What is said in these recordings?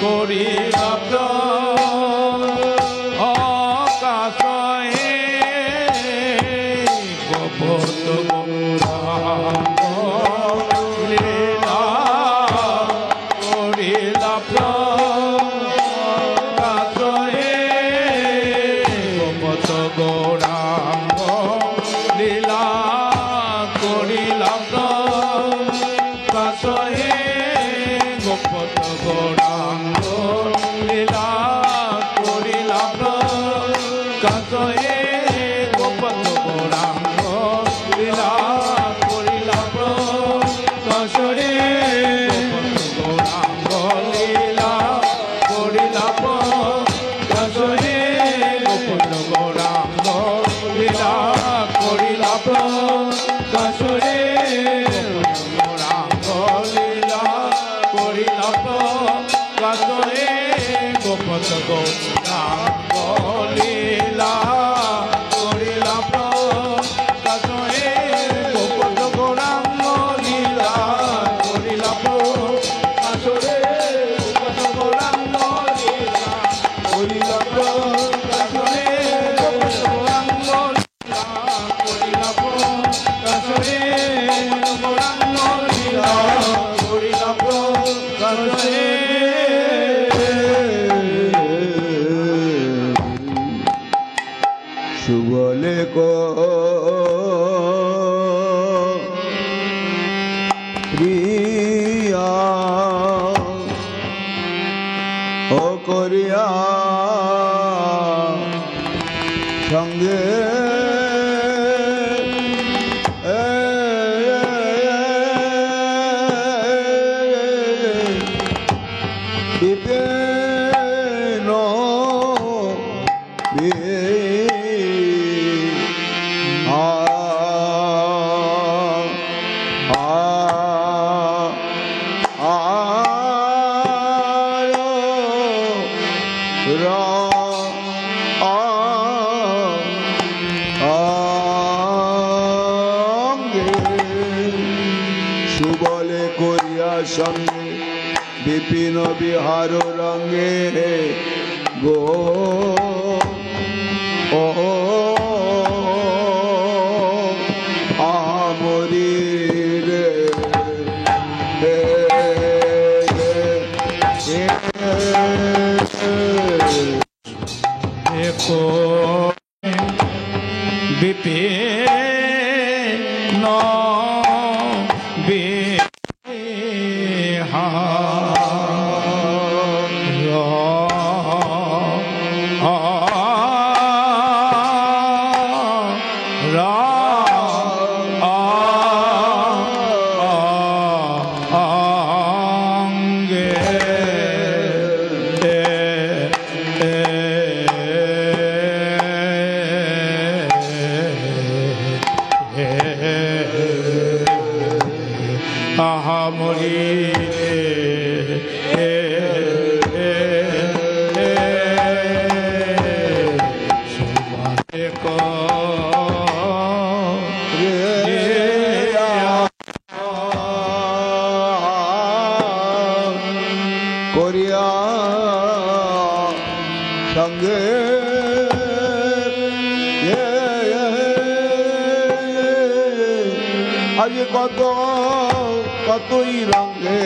করিলাম আকাশে গোপত গৌরাঙ্গ লীলা করিলাম আকাশে গোপত গৌরাঙ্গ লীলা করিলাম আকাশে গোপত গৌরাঙ্গ লীলা করিলাম কাশয়ে গোপত গৌরাঙ্গ লীলা করিলাম কাশয়ে গোপত গৌরাঙ্গ লীলা করিলাম কাশয়ে গোপত গৌরাঙ্গ লীলা করিলাম কাশয়ে গৌরাঙ্গ লীলা করিলাম কাশয়ে গোপত গৌরাঙ্গ লীলা করিলাম কাশয়ে গোপত গৌরাঙ্গ লীলা করিলাম কাশয়ে গোপত গৌরাঙ্গ লীলা করিলাম কাশয়ে গোপত গৌরাঙ্গ লীলা করিলাম কাশয়ে গৌরাঙ্গ লীলা করিলাম কাশয়ে সুবলে প্রিয়া ও করিয়া সঙ্গে সুবলে করিয়া সঙ্গে বিপিন বিহার রঙ্গে গো ও আমরি রে দেখো বিপিন করিয়া সঙ্গে আজ কতই রঙে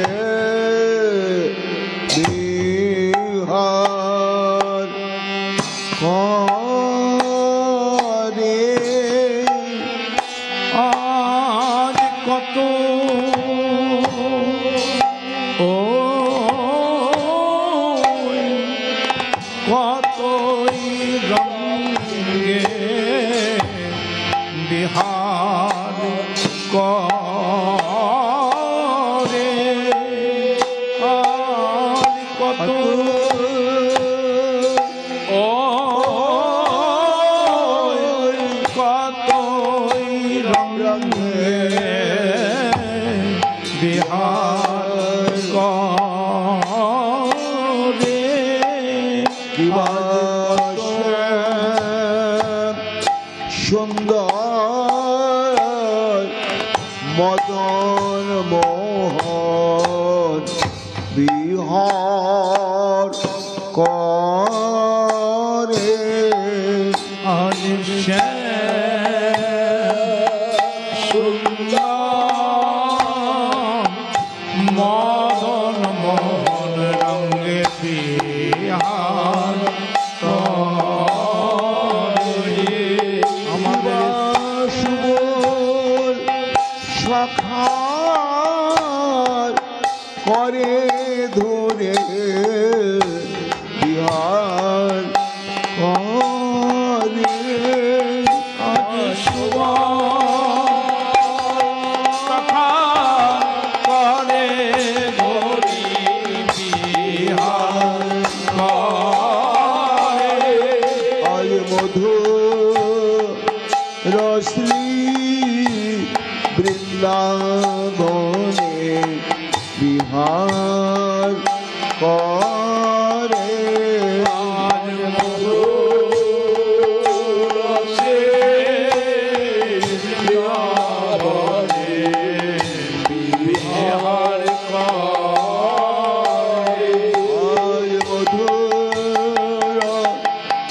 বিহার করে আজ কত ও কতই রঙে বিহার করে আজ কত ও কতই রঙে বিহার করে সুন্দর মদন মোহন বিহার ধরে বিহার করে কথা করে ধরি বিহার করে আয় মধু রশ্মি বৃন্দাবনে বিহার করে আয় মধুর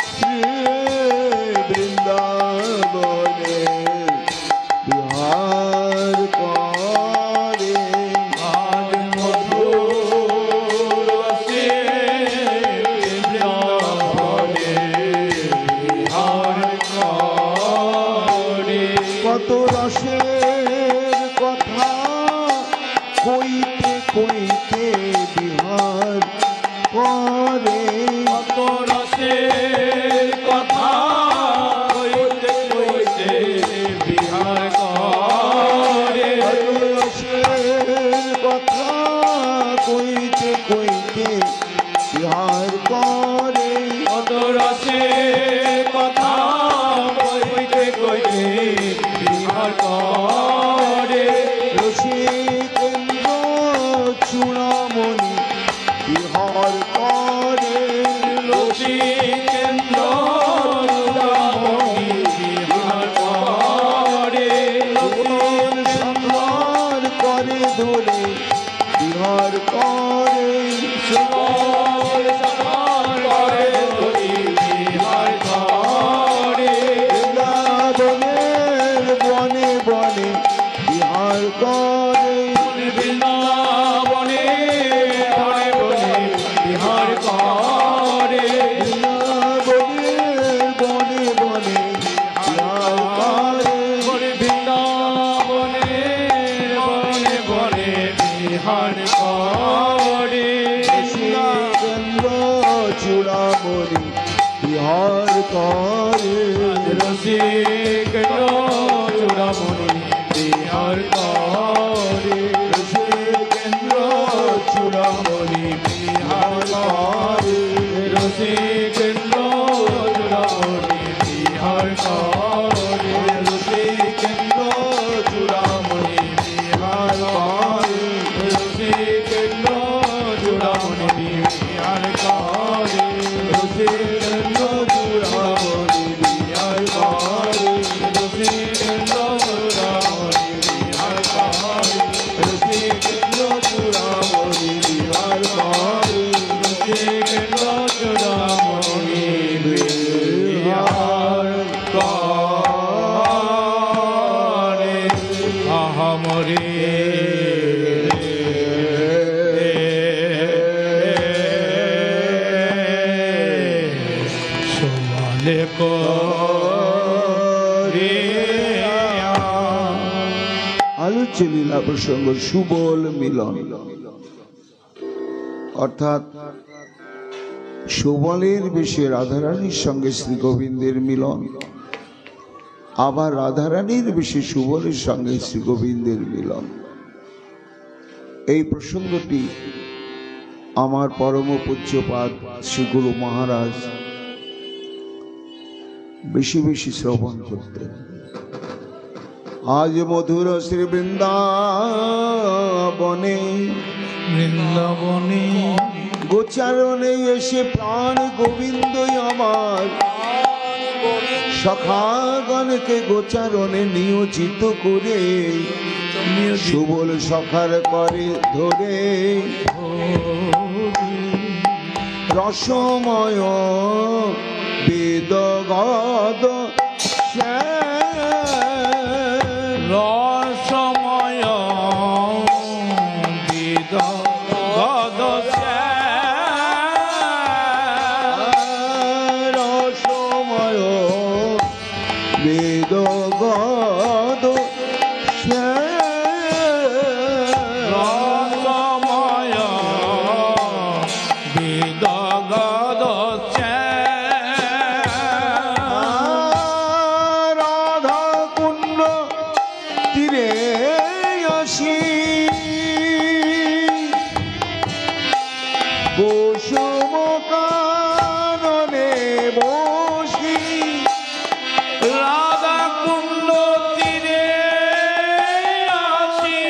শ্রী বৃন্দাবনে বিহার করে কত রসের কথা কইতে কইতে বিহার করে কত রসের কথা কইতে কইতে বিহার করে কত রসের কথা কইতে কইতে বিহার করে কত রসের কথা কইতে কইতে বিহার করে রসিকেন্দ্র চূড়ামণি বিহার করে রসিকেন্দ্র চূড়ামণি বিহার করে কোন সংহার করে দোলে বিহার করে সুবল সবার করে ধরি বিহার করে বৃন্দাবনের বনে বনে বিহার করে বৃন্দাবনে বনে বনে বিহার করে বৃন্দাবনের বনে বনে বিহার করে বৃন্দাবনে বনে বনে বিহার করে শ্রীকেন্দ্র চূড়ামণি বিহার করে রসিকেন্দ্র চূড়ামণি বিহার করে শ্রীকেন্দ্র চূড়ামণি বিহার করে রসিকেন্দ্র চূড়ামণি বিহার করে শ্রীকেন্দ্র চূড়ামণি বিহার করে রসিকেন্দ্র চূড়ামণি বিহার করে শ্রীকেন্দ্র চূড়ামণি বিহার করে রসিকেন্দ্র চূড়ামণি বিহার করে শ্রীকেন্দ্র চূড়ামণি বিহার করে রসিকেন্দ্র চূড়ামণি বিহার করে আহামরি সোয়ালে করে আলোচ্য লীলা প্রসঙ্গ সুবল মিলন, অর্থাৎ সুবলের বেশে রাধারানীর সঙ্গে শ্রী গোবিন্দের মিলন, আবার রাধারানীর বেশে সুবলের সঙ্গে শ্রী গোবিন্দের মিলন। এই প্রসঙ্গটি আমার পরম পূজ্যপাদ শ্রী গুরু মহারাজ বেশি বেশি শ্রবণ করতেন। আজ মধুর শ্রী বৃন্দাবনে বৃন্দাবনে গোচারণে এসে প্রাণ গোবিন্দই আমার সখাগণকে গোচারণে নিয়োজিত করে সুবল সখার করে ধরে রসময় বেদগদ রসময় বিদ গদ রসময় বেদগদ রসময় কুসুম কাননে বসি রাধা কুণ্ড তীরে আসি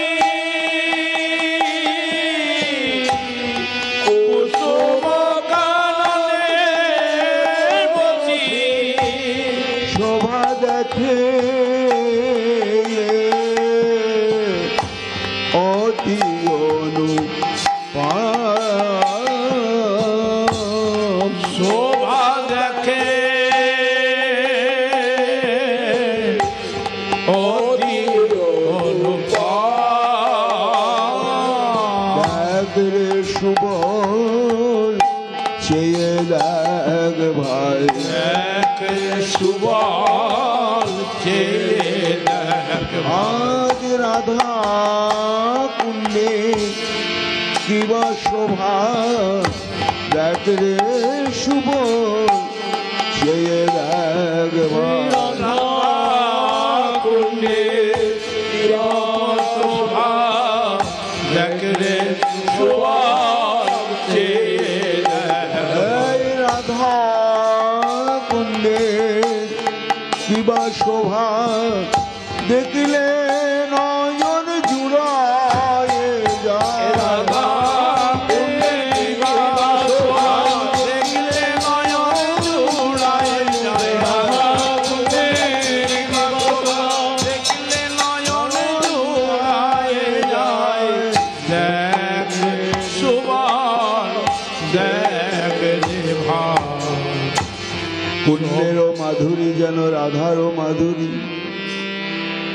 কুসুম কাননে বসি শোভা দেখে অতি অনুপম শোভা দেখে অতি অনুপম দেখ রে সুবল চেয়ে দেখ ভাই এক সুবল চেয়ে দেখ আজ রাধা কুণ্ডে কিবা শোভা দেখ রে সুবল চেয়ে দেখ ভাই রাধা কুণ্ডে শোভা দেখ রে সুবল চেয়ে দেখ এই রাধা কুণ্ডে কিবা শোভা দেখলে নয়ন জুড়ায় যায় রাধা কুণ্ডে শোভা দেখলে নয়ন জুড়ায় যায় রাধা কুণ্ডে শোভা দেখলে নয়ন জুড়ায় যায় দেখ সুবল দেখ রে ভাই পুণ্যেরও মাধুরী যেন রাধারও মাধুরী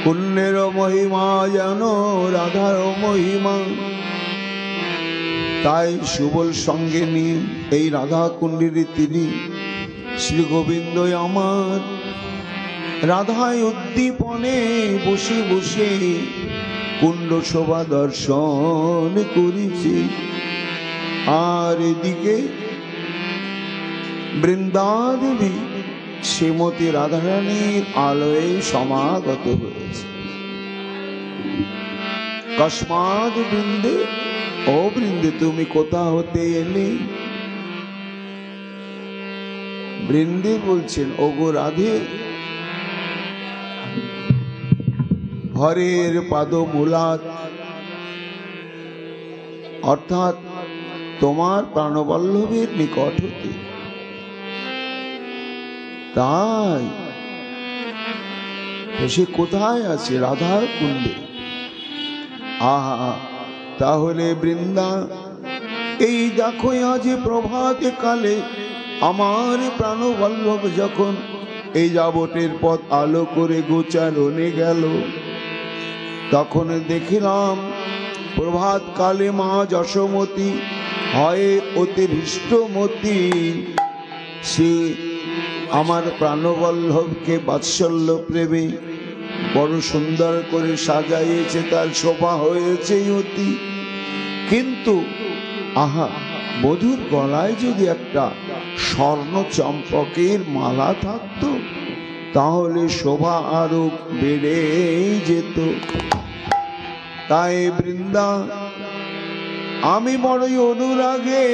পুণ্যেরও মহিমা যেন রাধারও মহিমা তাই সুবল সঙ্গে নিয়ে এই রাধা কুণ্ডের তিনি শ্রী গোবিন্দ আমার রাধায় উদ্দীপনে বসে বসে কুণ্ড শোভা দর্শন করেছি আর এদিকে বৃন্দাদেবী শ্রীমতী রাধারানীর আলোয় সমাগত হয়েছে কস্মাদ বৃন্দে ও বৃন্দে তুমি কোথা হতে এলে বৃন্দে বলছেন ওগো রাধে হরের পাদমূলাত অর্থাৎ তোমার প্রাণবল্লভের নিকট হতে তাই সে কোথায় আছে রাধা কুণ্ডে আহা তাহলে বৃন্দা এই দেখো আজ প্রভাতে কালে আমার প্রাণবল্লভ যখন এই যাবটের পথ আলো করে গোচারণে গেল তখন দেখিলাম প্রভাত কালে মা যশোমতী হয় অতি হৃষ্টমতী সে আমার প্রাণবল্লভকে বাৎসল্য প্রেমে বড় সুন্দর করে সাজাইয়েছে তার শোভা হয়েছে অতি কিন্তু আহা বধূর গলায় যদি একটা স্বর্ণ চম্পকের মালা থাকতো তাহলে শোভা আরো বেড়ে যেত তাই বৃন্দা আমি বড়ই অনুরাগে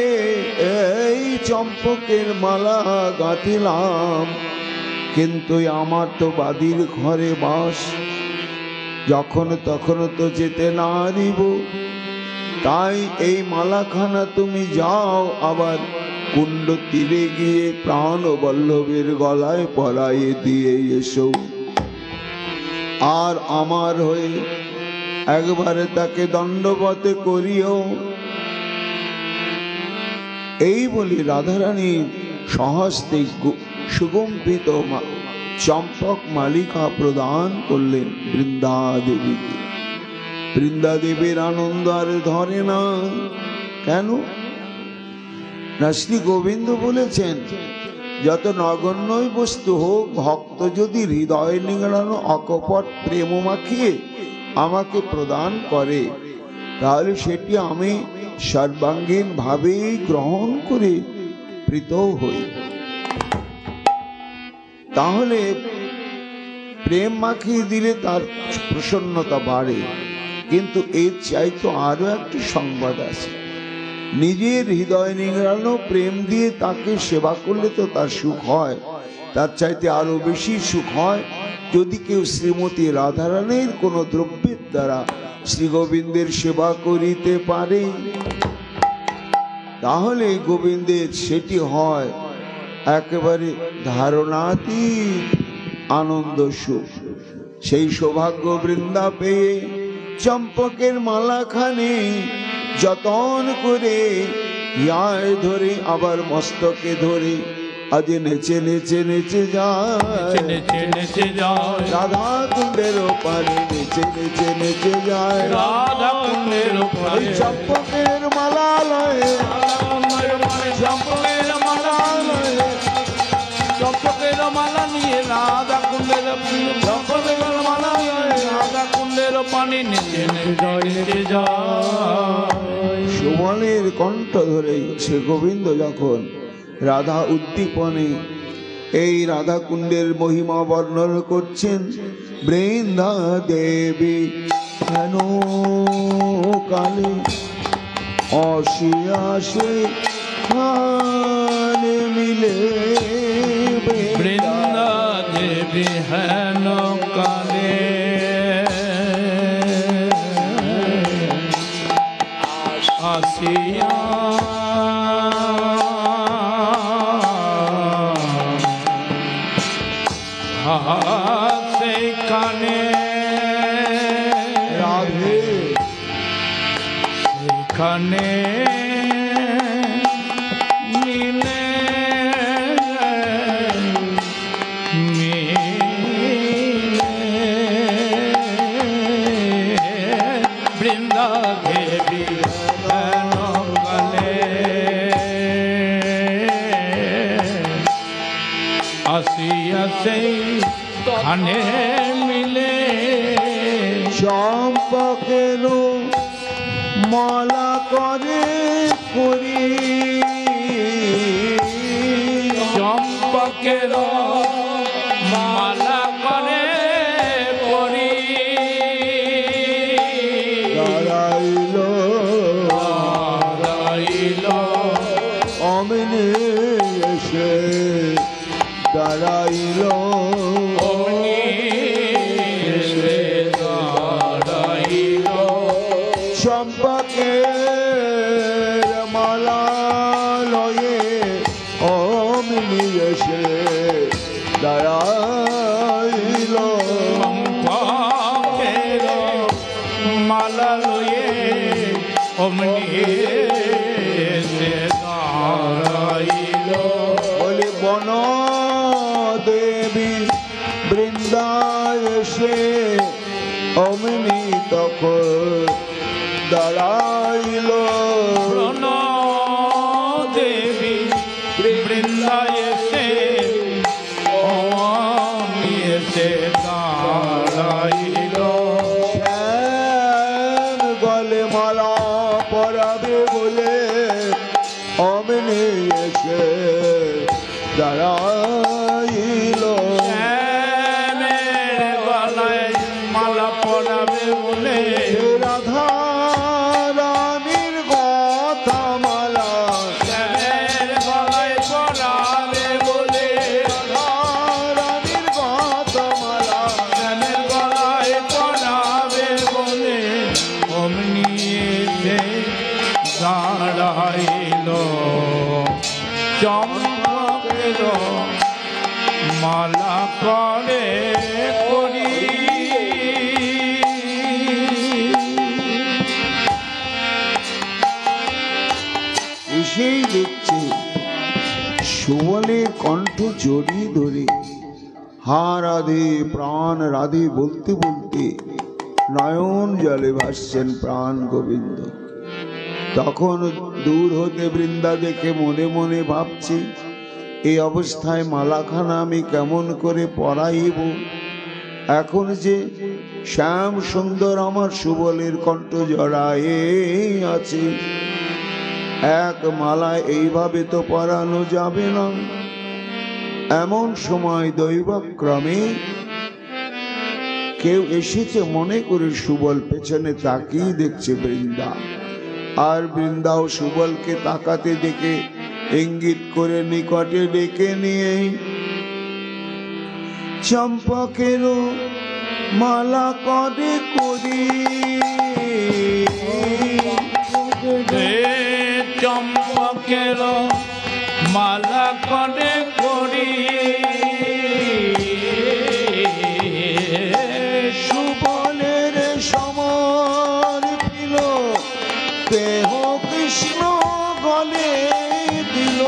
এই চম্পকের মালা গাঁথিলাম কিন্তু আমার তো বাদীর ঘরে বাস যখন তখন তো যেতে না দিব তাই এই মালাখানা তুমি যাও আবার কুণ্ড তীরে গিয়ে প্রাণবল্লভের গলায় পরাইয়ে দিয়ে এসো আর আমার হয়ে একবারে তাকে দণ্ডবত করিও এই বলি রাধারানী সহস্তে সুগম্ভিত চম্পক মালিকা প্রদান করলেন বৃন্দাদেবীকে বৃন্দাদেবীর আনন্দ আর ধরে না কেন না শ্রী গোবিন্দ বলেছেন যত নগণ্যই বস্তু হোক ভক্ত যদি হৃদয় নিংড়ানো অকপট প্রেম মাখিয়ে আমাকে প্রদান করে তাহলে সেটি আমি সর্বাঙ্গীন ভাবে গ্রহণ করে প্রীত হই তাহলে প্রেম মাখিয়ে দিলে তার প্রসন্নতা বাড়ে কিন্তু এর চাইতো আরো একটি সংবাদ আছে নিজের হৃদয় নিংড়ানো প্রেম দিয়ে তাকে সেবা করলে তো তার সুখ হয়, তার চাইতে আরো বেশি সুখ হয় যদি কেউ শ্রীমতী রাধারানীর কোনো দ্রব্যের দ্বারা শ্রী গোবিন্দের সেবা করিতে পারে, তাহলে গোবিন্দের সেটি হয় একেবারে ধারণাতীত আনন্দ সুখ। সেই সৌভাগ্য বৃন্দা পেয়ে চম্পকের মালাখানে যতন করে হিয়ায় ধরে আবার মস্তকে ধরে আজ নেচে নেচে নেচে যায়, নেচে নেচে যায় রাধা কুণ্ডের পারে নেচে নেচে নেচে যায়, রাধা কুণ্ডের ওই পারে চম্পকের মালা লয়ে, চম্পকের মালা লয়ে, চম্পকের মালা নিয়ে রাধা কুণ্ডের চম্পকের মালা লয়ে রাধা কুণ্ডের পানি নেচে নেচে যায়। সুবলের কণ্ঠ ধরে সে গোবিন্দ যখন রাধা উদ্দীপনে এই রাধা কুণ্ডের মহিমা বর্ণন করছেন, বৃন্দা দেবী কেন কালে অসিয়াসে খানে মিলে, বৃন্দা দেবী হেন কালে আসিয়া সেখানে রাধে সেখানে মিলে বৃন্দা দেবী আসিয়া সেই খানে মিলে চম্পকের মালা করে করি, চম্পকের মালা করে পরি দাঁড়াইল দাঁড়াইল অমিনে এসে দাঁড়াইল, অমনি এসে দাঁড়াইল চম্পকের মালা লয়ে অমিনি এসে দাঁড়াইল, চম্পকের মালা লয়ে অমনি এসে দাঁড়াইল বলে বন দেবী বৃন্দায় এসে অমিনি তখন দাঁড়াইল, প্রণ দেবী বৃন্দায় এসে অমি এসে দাঁড়াইল শ্যাম গলে মালা পরাবে বলে অমিনি এসে দাঁড়াইল, শ্যামের গলায় মালা পরাবে বলে রাধা রানীর কথা মালা, শ্যামের গলায় পরাবে বলে রাধা রানীর কথা মালা, শ্যামের গলায় পরাবে বলে অমনি এসে দাঁড়াইল চম্পকের মালা করে করি এসেই দেখছে সুবলের কণ্ঠ জড়িয়ে ধরে হা রাধে প্রাণ রাধে বলতে বলতে নয়ন জলে ভাসছেন প্রাণ গোবিন্দ। তখন দূর হতে বৃন্দা দেখে মনে মনে ভাবছে, এই অবস্থায় মালাখানা আমি কেমন করে পরাইব, এখন যে শ্যাম সুন্দর আমার সুবলের কণ্ঠ জড়ায়ে আছে, এক মালায় এইভাবে তো পরানো যাবে না। এমন সময় দৈবক্রমে কেউ এসেছে মনে করে সুবল পেছনে তাকিয়ে দেখছে বৃন্দা, আর বৃন্দা ও সুবলকে তাকাতে দেখে ইঙ্গিত করে নিকটে ডেকে নিয়ে চম্পকের মালা করে করি, চম্পকের মালা করে করি, সুবলের সমর পিল দেহ কৃষ্ণ গলে দিল,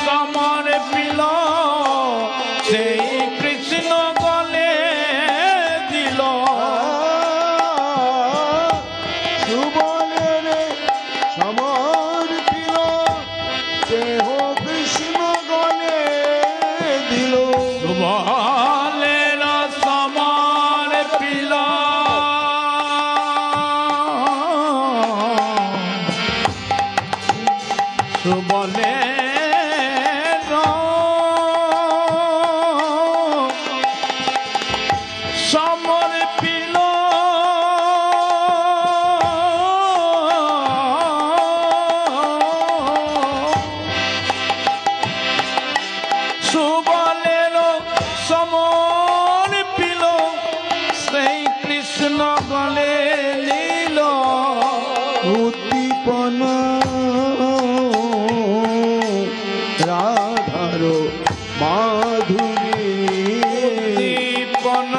সমর পিল সেই কৃষ্ণ গলে দিল, সুবলের সমর পিল দেহ কৃষ্ণ গলে দিল, সুবলের সমর পিল সুবলের সমর পিল সুবলের সমর পিল সেই কৃষ্ণ গলে নীল, উদ্দীপনা রাধার মাধুরী, দীপন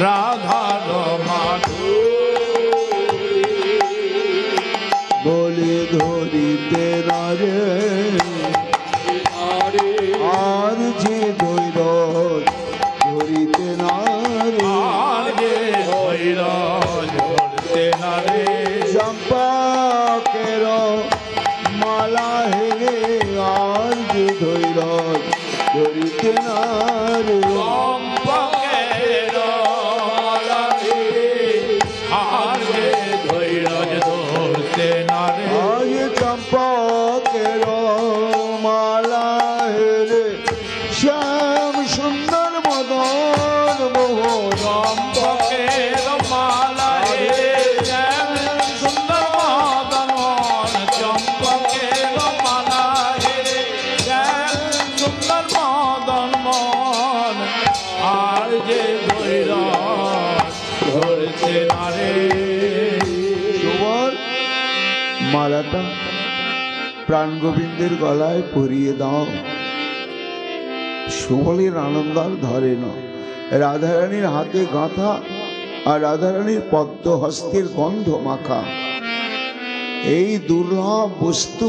রাধার মাধুরী, বলে ধরিতে নারে আর যে দৈর ধরিতে নারে, আর যে ধৈর্য ধরতে না রে, চম্পকের মালা হেরে আর যে ধৈর ধরিতে নারে, চম্পকের মালা রে, আর যে ধৈর্য ধরতে না রে, আজ চম্পকের মালা হেরে শ্যাম সুন্দর মদন মোহন, চম্পকের মালা রে, শ্যাম সুন্দর মদন মোহন, চম্পকের মালা রে, শ্যাম সুন্দর মদন মোহন, আর যে ধৈর্য ধরতে না রে, সুবল মালাটা প্রাণ গোবিন্দের গলায় পরিয়ে দাও। সুবলের আনন্দ আর ধরে না, রাধারানীর হাতে গাঁথা আর রাধারানীর পদ্ম হস্তের গন্ধ মাখা এই দুর্লভ বস্তু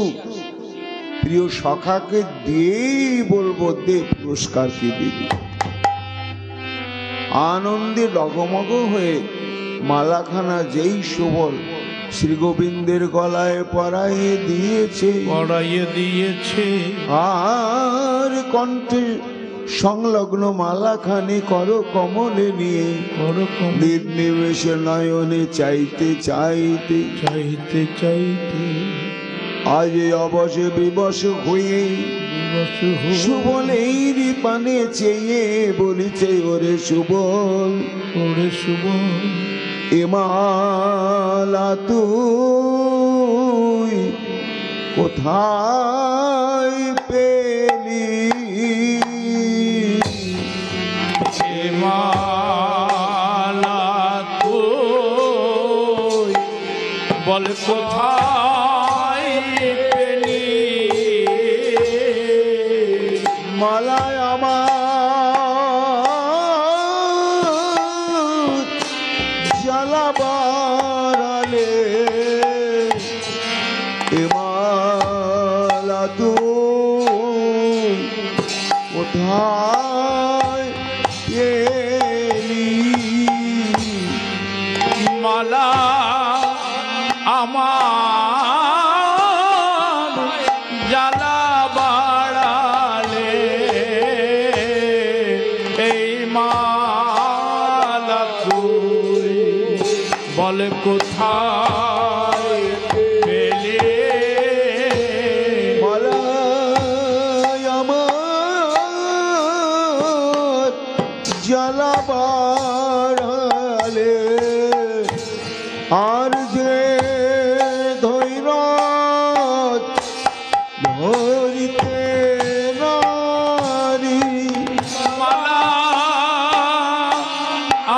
প্রিয় সখাকে দিয়েই বলবো দে পুরস্কার কি দিবি। আনন্দে ডগমগ হয়ে মালাখানা যেই সুবল শ্রী গোবিন্দের গলায় পরাইয়ে দিয়েছে, পড়াইয়ে দিয়েছে, আর কণ্ঠে সংলগ্ন মালাখানি কর কমলে নিয়ে ওরকম নির্নিমেষে নয়নে চাইতে চাইতে চাইতে চাইতে আজ অবশে বিবশ হয়ে দিবস হয়ে সুবলের পানে চেয়ে বলিছে ওরে সুবল, ওরে শুভ এ মালা তুই কোথায় পেলি, মালা তুই বল কোথায় পেলি, মালায় আমার জ্বালা বাড়ালে, এ মালা তুই কোথায় পেলি, মালা আমার জ্বালা বাড়ালে, এই মালা তুই বল কোথায় পেলি, মালায় আমার জ্বালা বাড়ালে, আর যে ধৈর্য ধরিতে নারী মালা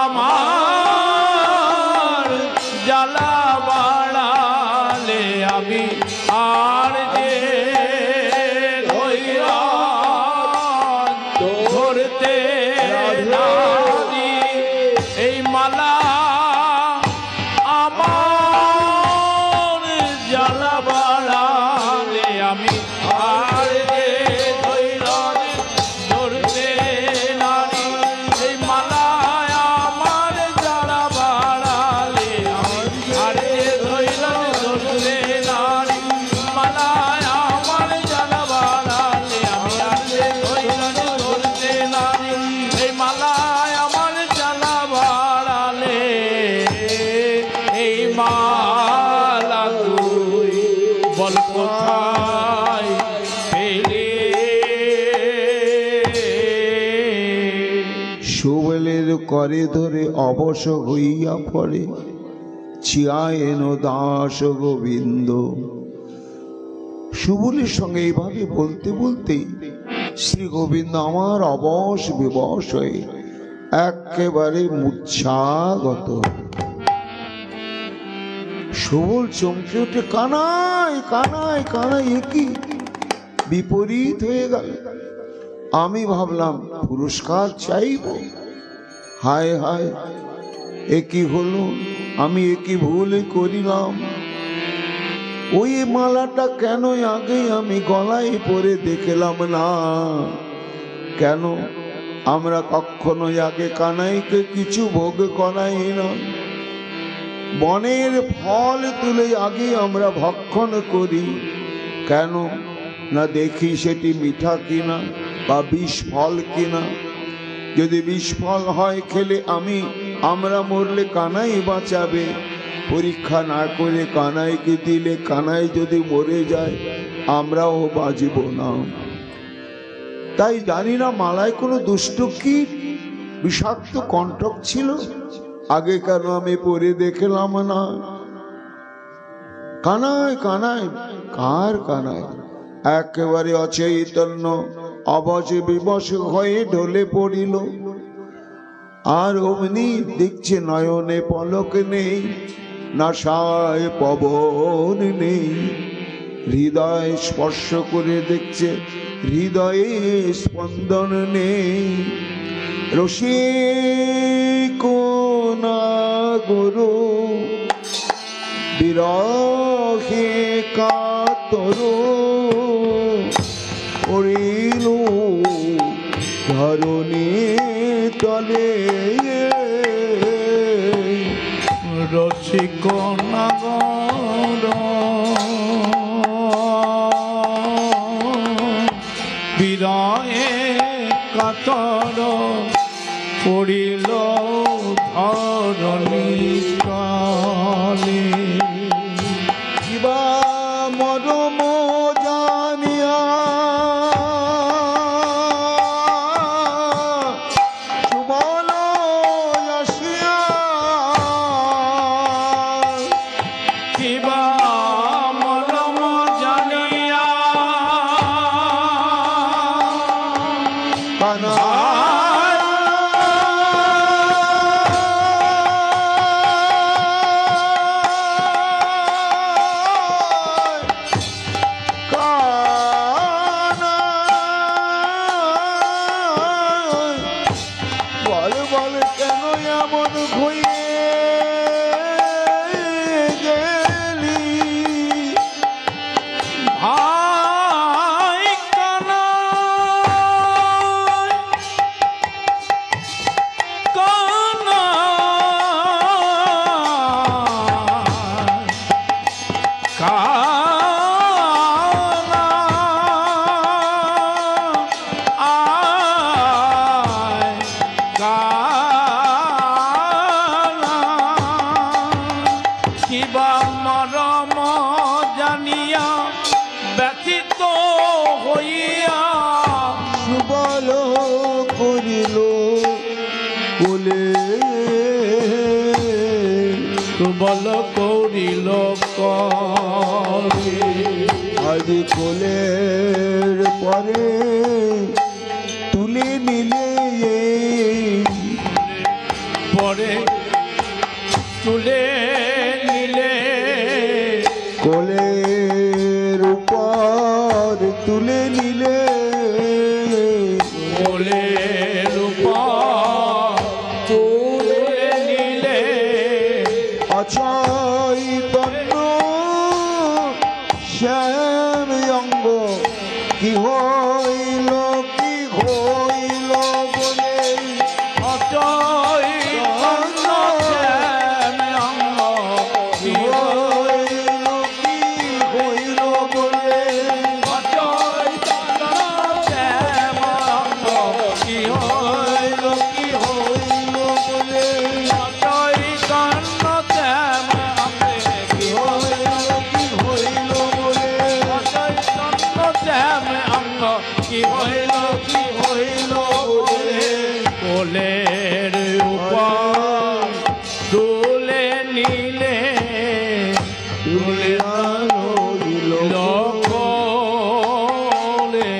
আমার জ্বালা বাড়ালে আমি আর যে ধরতে নারি এই মালা আমার জ্বালা বাড়ালে আমি আর যে ধরতে নারি এই মালা আমার জ্বালা বাড়ালে আমি আর যে ধরতে নারি মালা আমার জ্বালা বাড়ালে আমি আর যে ধরতে নারি এই মালা আমার জ্বালা বাড়ালে এই মালা তুই বল কোথায় পেলে সুবলের করে ধরে অবশ হইয়া পড়ে চিয়ায়েন দাস গোবিন্দ। সুবলের সঙ্গে এইভাবে বলতে বলতে শ্রী গোবিন্দ আমার অবশ বিবশ হয়ে একেবারে মূর্ছাগত। সুবল চমকে উঠে কানাই কানাই কানাই, একই বিপরীত হয়ে গেল। আমি ভাবলাম পুরস্কার চাইব, হায় হায় একই হলো, আমি একই ভুল করিলাম। ওই মালাটা কেন আগে আমি গলায় পরে দেখলাম না? কেন আমরা কখনো আগে কানাইকে কিছু ভোগ করাই না? বনের ফল তুলে আগে আমরা ভক্ষণ করি কেন না? দেখি সেটি মিঠা কিনা বা বিষ ফল কিনা। যদি বিষ ফল হয় খেলে আমরা মরলে কানাই বাঁচাবে, পরীক্ষা না করে কানাইকে দিলে কানাই যদি মরে যায় আমরাও বাঁচব না। তাই জানি না মালায় কোনো দুষ্ট কি বিষাক্ত কণ্ঠক ছিল, আগে কেন আমি পরে দেখলাম না? কানাই কানাই, কার কানাই? একেবারে অচৈতন্য অবশ বিবশ হয়ে ঢলে পড়িল। আর অমনি দেখছে নয়নে পলক নেই, নাসায় পবন নেই। হৃদয় স্পর্শ করে দেখছে হৃদয়ে স্পন্দন নেই। রসিক না গুরু বিরহে কাতর পড়িল ধরণী তলে। রসিক নাগর বিরহে কাতর পড়িল ধরণী তলে। কিবা মরম জানিয়া সুবল আসিয়া, কিবা মরম জানিয়া কানা বল করিল কবে আজ কোলের পরে তুলে নিলে পরে তুলে নিলে কোলের উপর তুলে নিলে কোলের উপর তুলে নিলে অচৈতন্য শ্যাম অঙ্গ কি হইল বলে অচৈতন্য শ্যাম অঙ্গ কি হইল বলে অচৈতন্য শ্যাম অঙ্গ কি হইল বলে অচৈতন্য শ্যাম অঙ্গে কি হইল বলে অচৈতন্য শ্যাম অঙ্গ কি হইল বলে কোলের উপর তুলে নিলে তুলে লোকলে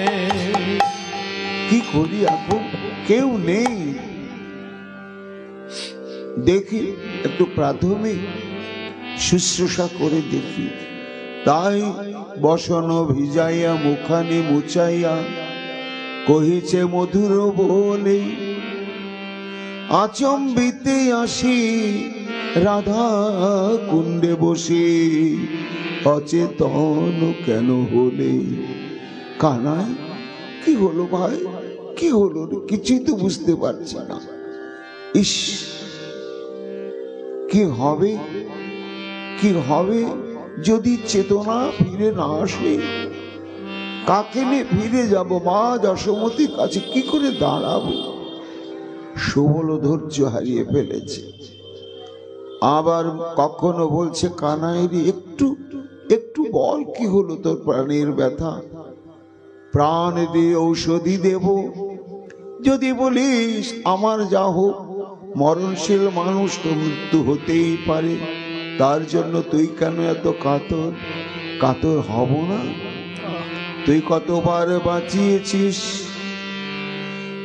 কি করি এখন কেউ নেই দেখি একটু প্রাথমিক শুশ্রূষা করে দেখি তাই বসন ভিজাইয়া মুখানি মুচাইয়া কহিছে মধুর বলে আচম্বিতে আসি রাধা কুণ্ডে বসে অচেতন কেন হলে কানাই কি হলো ভাই কি হলো রে? কিছুই তো বুঝতে পারছি না ইস কি হবে যদি চেতনা ফিরে না আসে কাকে নিয়ে ফিরে যাব মা যশোমতীর কাছে কি করে দাঁড়াবো সুবল ধৈর্য হারিয়ে ফেলেছে আবার কখনো বলছে কানাইরি একটু বল কি হলো তোর প্রাণের ব্যথা প্রাণ দিয়ে ঔষধি দেব যদি বলিস আমার যা হোক মরণশীল মানুষ তো মৃত্যু হতেই পারে তার জন্য তুই কেন এত কাতর হব না তুই কতবার বাঁচিয়েছিস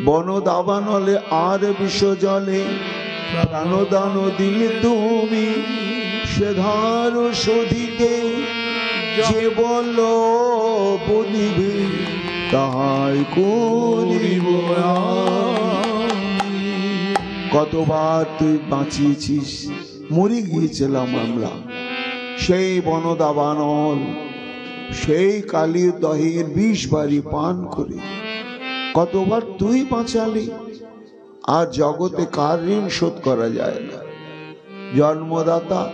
বন দাবানলে আর বিষ জলে প্রাণদান দিলে তুমি সে ধার শোধিতে যে বল বলিবে তাই করিব কতবার তুই বাঁচিয়েছিস মরে গিয়েছিলাম আমরা সেই বনদাবানল সেই কালীর দহের 20 বাড়ি পান করে কতবার তুই বাঁচালি আর জগতে কার ঋণ শোধ করা যায় না জন্মদাতা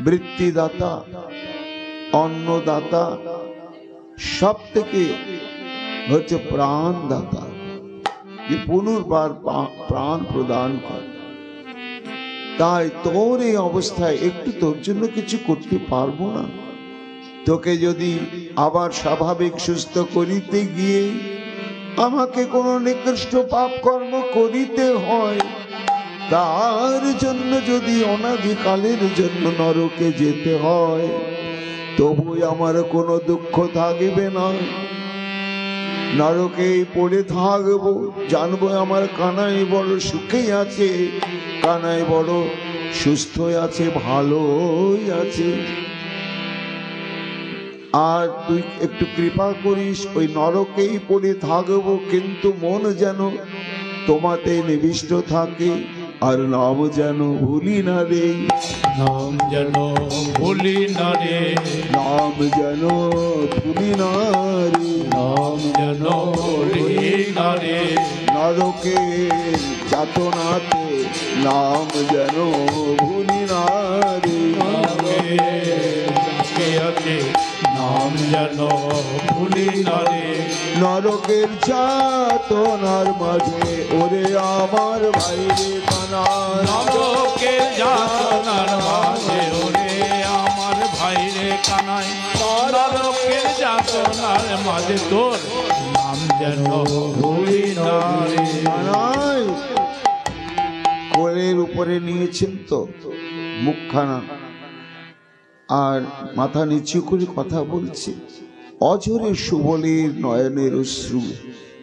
বৃত্তিদাতা অন্নদাতা সব থেকে হচ্ছে প্রাণদাতা যে পুনর্বার প্রাণ প্রদান করে তাই তোর এই অবস্থায় একটু তোর জন্য কিছু করতে পারবো না তোকে যদি আবার স্বাভাবিক সুস্থ করিতে গিয়ে আমাকে কোনো নিকৃষ্ট পাপ কর্ম করিতে হয় তার জন্য যদি অনাদিকালের জন্য নরকে যেতে হয় তবু আমার কোনো দুঃখ থাকবে না নরকেই পড়ে থাকবো জানবো আমার কানাই বড় সুখে আছে কানাই বড় সুস্থ আছে ভালোই আছে আর তুই একটু কৃপা করিস ওই নরকেই পড়ে থাকবো কিন্তু মন যেন তোমাতে নিবিষ্ট থাকে আর নাম যেন ভুলি না রে নাম যেন ভুলি না রে নাম যেন ভুলি না রে নাম যেন ভুলি না রে নরকে যাতনাতে নাম যেন ভুলি না রে আছে নাম যেন ভুলি না রে নরকের যাতনার মাঝে ওরে আমার ভাই রে কানা নরকের যাতনার মাঝে ওরে আমার ভাই রে কানাই নরকের যাতনার মাঝে তোর নাম যেন ভুলি না রে কানাই কোলের উপরে নিয়েছেন তো মুখখানা, আর মাথা নিচু করে কথা বলছে। অঝরে সুবলের নয়নের অশ্রু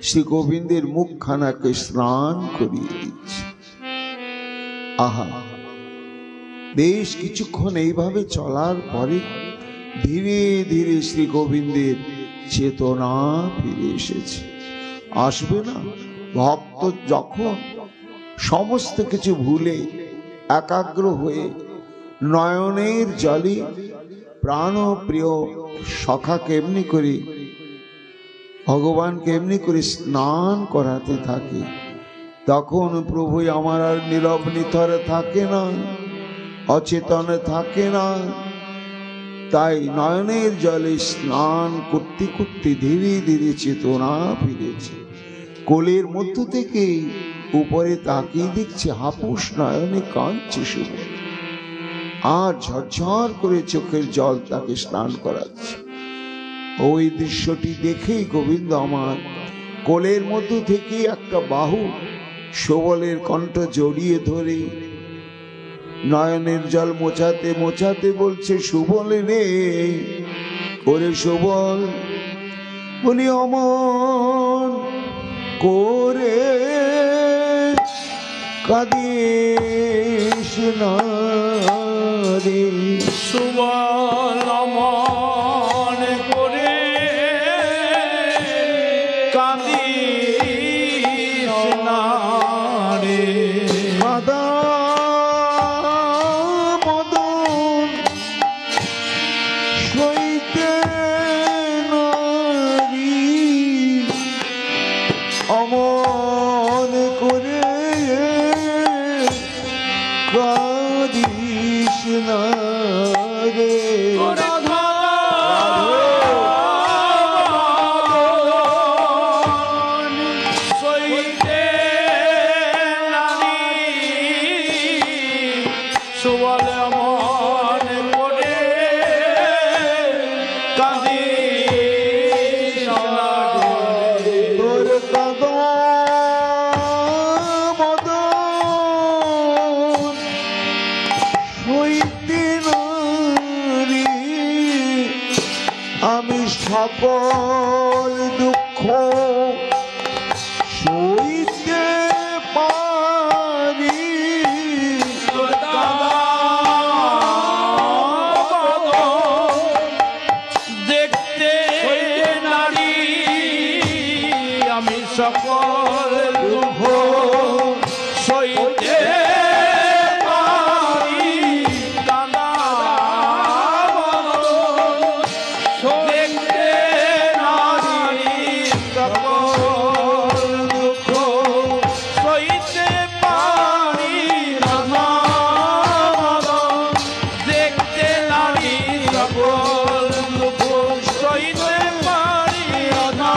শ্রী গোবিন্দের মুখখানাকে স্নান করিয়ে দিচ্ছে। আহা, বেশ কিছুক্ষণ এইভাবে চলার পরে ধীরে ধীরে শ্রী গোবিন্দের চেতনা ফিরে এসেছে। আসবে না? ভক্ত যখন সমস্ত কিছু ভুলে একাগ্র হয়ে নয়নের জলে প্রাণপ্রিয় সখাকে এমনি করে, ভগবানকে এমনি করে স্নান করাতে থাকে, তখন প্রভু আমার আর নীরব নিথরে থাকে না, অচেতনে থাকে না। তাই নয়নের জলে স্নান করতে করতে ধীরে ধীরে চেতনা ফিরেছে। কোলের মধ্য থেকে উপরে তাকিয়ে দেখছে হাপুস নয়নে কাঁদছে শুভ, আর ঝরঝর করে চোখের জল তাকে স্নান করাচ্ছে। ওই দৃশ্যটি দেখেই গোবিন্দ আমার কোলের মধ্য থেকে একটা বাহু সুবলের কণ্ঠ জড়িয়ে ধরে নয়নের জল মোছাতে মোছাতে বলছে, সুবল রে, ওরে সুবল, বলি অমন করে কাঁদিস না রে। সুবল অমন করে কাঁদিস না রে। কাঁদা মদন সইতে নারী, অমন করে কাঁদিস না রে। সুবল অমন করে কাঁদিস না রে। তোর কাঁদা মদন সইতে নারী, আমি সকল দুঃখ সইতে পারি। তোর কাঁদা বদন দেখতে নারী, আমি সকল দুঃখ সইতে পারি। কাঁদা বদন দেখতে নারী, সকল দুঃখ সইতে পারি। রাধা বদন দেখতে নারী, সকল দুঃখ সইতে পারি। রাধা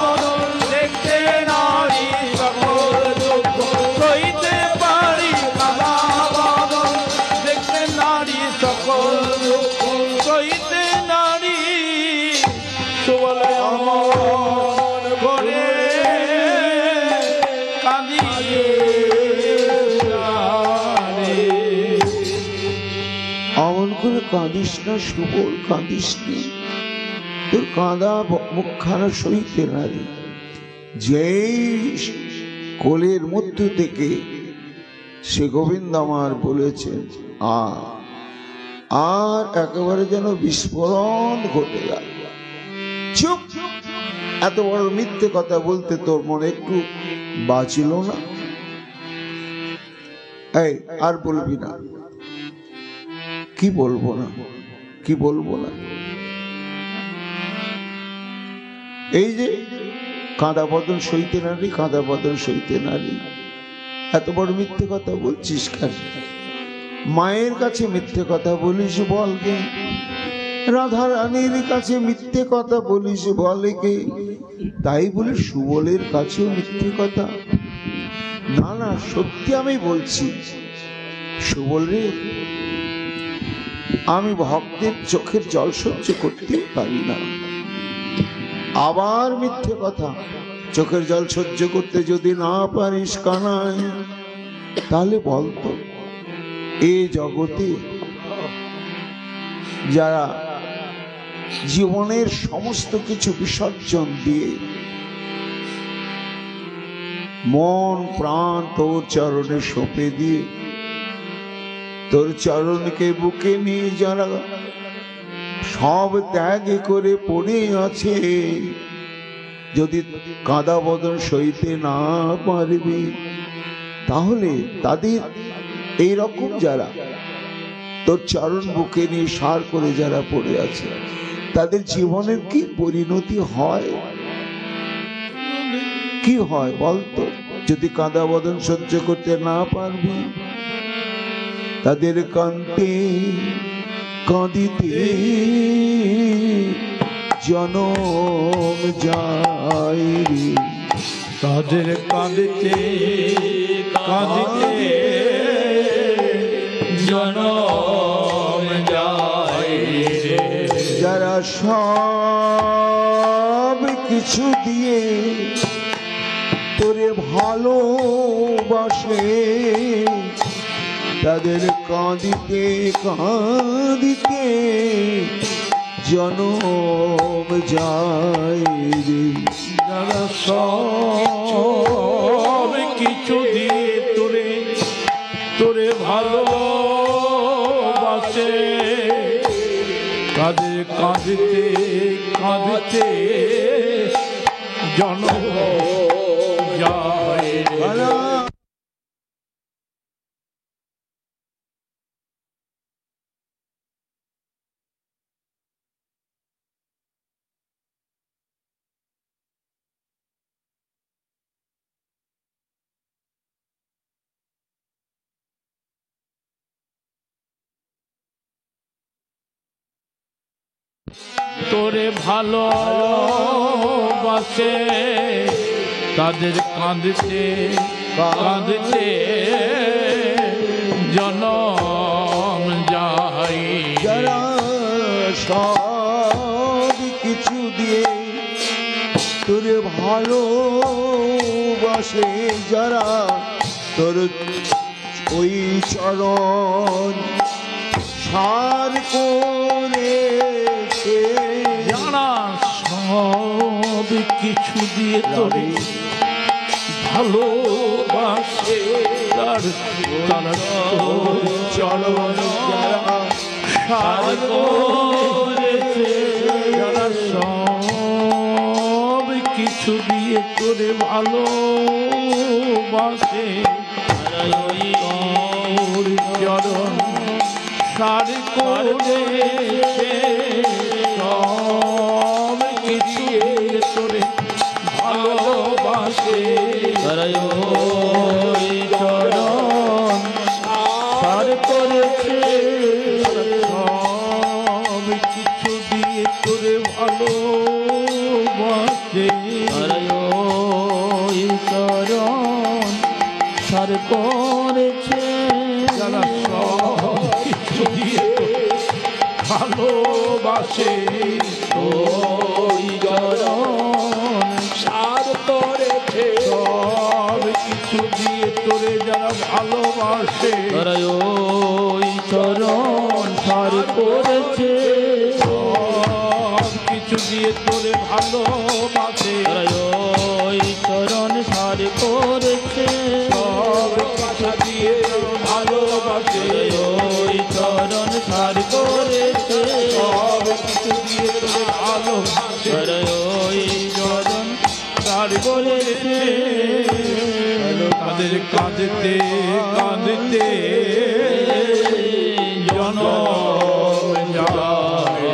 বদন দেখতে নারী, সকল দুঃখ সইতে পারি। রাধা বদন দেখতে নারী, সকল দুঃখ সইতে নারী। সুবলে অমন করে কাঁদিস না রে। অমন করে কাঁদিস না সুবল, কাঁদিস নি, তোর কাঁদা মুখখানা সইতে নারী। যেই কোলের মধ্য থেকে সে গোবিন্দ আমার বলেছেন, আর একেবারে যেন বিস্ফোরণ ঘটে গেল। চুপ! এত বড় মিথ্যে কথা বলতে তোর মনে একটু বাঁচিল না? এই, আর বলবি না। কি বলবো না, কি বলবো না? এই যে কাঁদা বদন সইতে নারী, কাঁদা বদন সইতে নারী, এত বড় মিথ্যে কথা বলছিস কেন? মায়ের কাছে মিথ্যে কথা বলিস বলকে, রাধা রানীর কাছে মিথ্যে কথা বলিস বলে কে? তাই বলে সুবলের কাছেও মিথ্যে কথা? না না, সত্যি আমি বলছি সুবল রে, আমি ভক্তের চোখের জল সহ্য করতে পারি না। আবার মিথ্যে কথা? চোখের জল সহ্য করতে যদি না পারিস কানাই, তাহলে বলতো এই জগতে যারা জীবনের সমস্ত কিছু বিসর্জন দিয়ে মন প্রাণ তোর চরণে সঁপে দিয়ে তোর চরণকে বুকে নিয়ে যারা সব ত্যাগ করে পড়ে আছে, যদি কাঁদা বদন সইতে না পারবি তাহলে তাদের এইরকম যারা তোর চরণ বুকে নিয়ে সার করে যারা পড়ে আছে তাদের জীবনের কি পরিণতি হয়, কি হয় বলতো? যদি কাঁদা বদন সহ্য করতে না পারবি তাদের কান্তে কাঁদিতে জনম যায় রে, তাদের কাঁদিতে কাঁদিতে জনম যায় রে। যারা সব কিছু দিয়ে তোরে ভালোবাসে তাদের কাঁদিতে কাঁদিতে জনম যায় রে। যারা সব কিছু দিয়ে তোরে ভালোবাসে তাদের কাঁদিতে কাঁদিতে জনম যায় রে। তোরে ভালোবাসে তাদের কাঁদতে কাঁদতে জনম যায়। যারা সব কিছু দিয়ে তোরে ভালোবাসে, যারা তোর ওই চরণ সার করেছে, যারা সব কিছু দিয়ে তোরে ভালোবাসে তারা তোর চরণ যারা সার করেছে, যারা সব কিছু দিয়ে তোরে ভালোবাসে তোর চরণ সার করেছে, সব কিছু দিয়ে তোরে ভালোবাসে চরণ সার করেছে, সব কিছু দিয়ে তোরে ভালোবাসে চরণ সার করেছে, যারা সব কিছু দিয়ে ভালোবাসে ওই চরণ সার করেছে, সব কিছু দিয়ে তোরে যারা ভালোবাসে ওই চরণ সার করেছে, সব কিছু দিয়ে তোরে ভালোবাসে ওই চরণ সার করেছে, সব কিছু দিয়ে ভালোবাসে ওই চরণ সার করেছে, সব কিছু দিয়ে তোরে ভালোবাসে ওই চরণ সার করেছে। তাদের কাঁদতে কাঁদতে জনম যায়।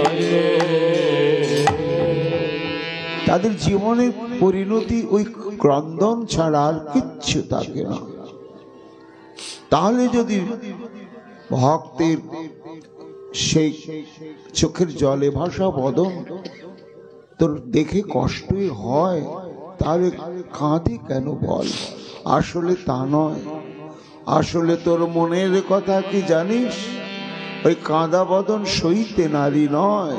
তাদের জীবনের পরিণতি ওই ক্রন্দন ছাড়া আর কিচ্ছু থাকে না। তাহলে যদি ভক্তের সেই চোখের জলে ভাসা বদন তোর দেখে কষ্টই হয়, তাহলে কাঁদে কেন বল? আসলে তা নয়, আসলে তোর মনের কথা কি জানিস? ওই কাঁদা বদন সইতে নারী নয়,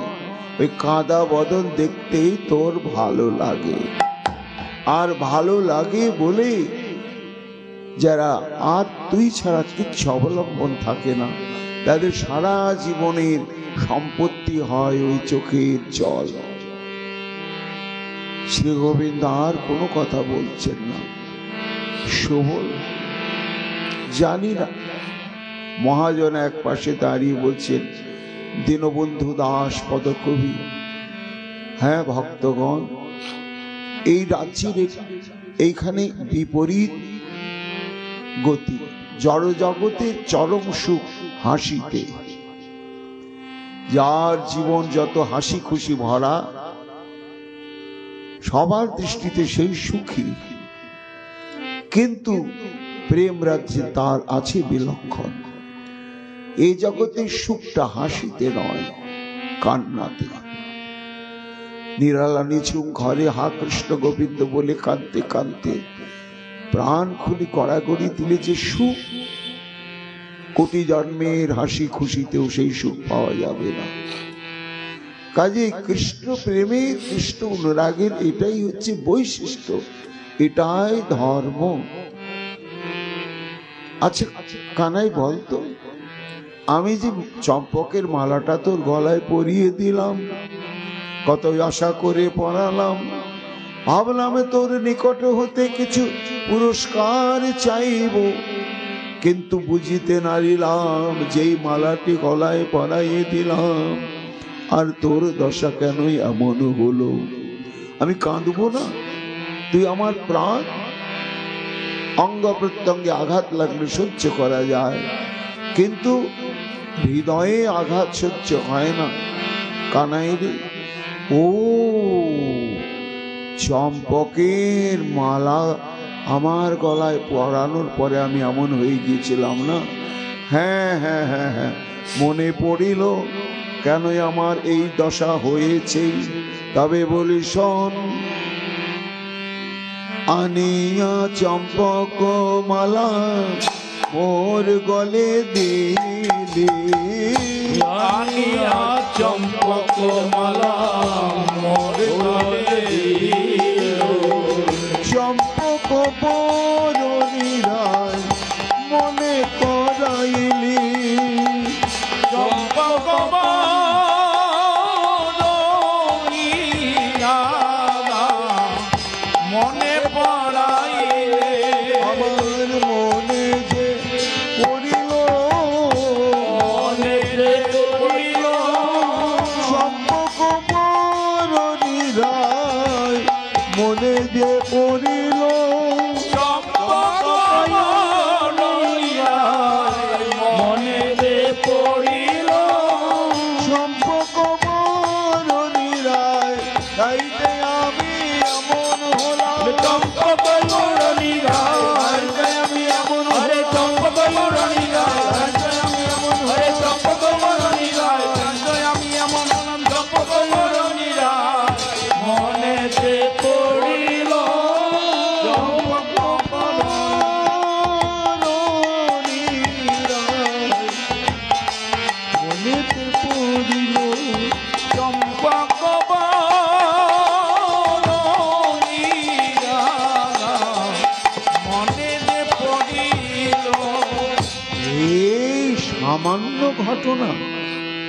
ওই কাঁদা বদন দেখতেই তোর ভালো লাগে। আর ভালো লাগে বলে যারা আর তুই ছাড়া কিচ্ছু অবলম্বন থাকে না, তাদের সারা জীবনের সম্পত্তি হয় ওই চোখের জল। শ্রী গোবিন্দ আর কোনো কথা বলছেন না। শোভন জানি না, মহাজন এক পাশে দাঁড়িয়ে বলছেন, দীনবন্ধু দাস পদকবি, হ্যাঁ ভক্তগণ, এই রাজ্যের এইখানে বিপরীত গতি, জড় জগতের চরম সুখ হাসিতে। যার জীবন যত হাসি খুশি ভরা, সবার দৃষ্টিতে সেই সুখী, কিন্তু প্রেম রাজ্যে তার আছে বিলক্ষণ। এই জগতের সুখটা হাসিতে নয়, কান্নাতে। নিরালা নিঝুম ঘরে হা কৃষ্ণ গোবিন্দ বলে কাঁদতে কাঁদতে প্রাণ খুলি কড়াগড়ি দিলে যে সুখ, কোটি জন্মের হাসি খুশিতেও সেই সুখ পাওয়া যাবে না। কাজে কৃষ্ণ প্রেমে, কৃষ্ণ অনুরাগের এটাই হচ্ছে বৈশিষ্ট্য, এটাই ধর্ম। আচ্ছা কানাই বলতো, আমি যে চম্পকের মালাটা তোর গলায় পরিয়ে দিলাম, কত আশা করে পরালাম, ভাবলাম তোর নিকট হতে কিছু পুরস্কার চাইব, কিন্তু বুঝিতে নারিলাম যেই মালাটি গলায় পরাইয়ে দিলাম, আর তোর দশা কেনই এমন হলো। আমি কাঁদবো না? তুই আমার প্রাণ, অঙ্গ প্রত্যঙ্গে আঘাত লাগলে সহ্য করা যায়, কিন্তু হৃদয়ে আঘাত সহ্য হয় না। কানাই রে, ও চম্পকের মালা আমার গলায় পরানোর পরে আমি এমন হয়ে গিয়েছিলাম না? হ্যাঁ হ্যাঁ হ্যাঁ হ্যাঁ, মনে পড়িল কেন আমার এই দশা হয়েছে। তবে বলি শোন, আনিয়া চম্পক মালা মোর গলে দিলি, আনিয়া চম্পক মালা মোর গলে দিল, চম্পক বরণীরায় মনে করাইলি, চম্পক মনে পড়াইলে, আমার মনে যে পড়িল, মনে যে পড়িল, চম্পক বরণীরায় মনে যে পড়িল, চম্পক মনে যে পড়িল, চম্পক বরণীরায় তাইতে আমি এমন হলাম, চম্পক আমি এমন, হরে চম্পক আমি এমন, হরে চম্পক আমি এমন হলাম, চম্পক মনে যে পড়িল, চম্পক মনেতে পড়িল, চম্পক মনে যে পড়িল। এই সামান্য ঘটনা,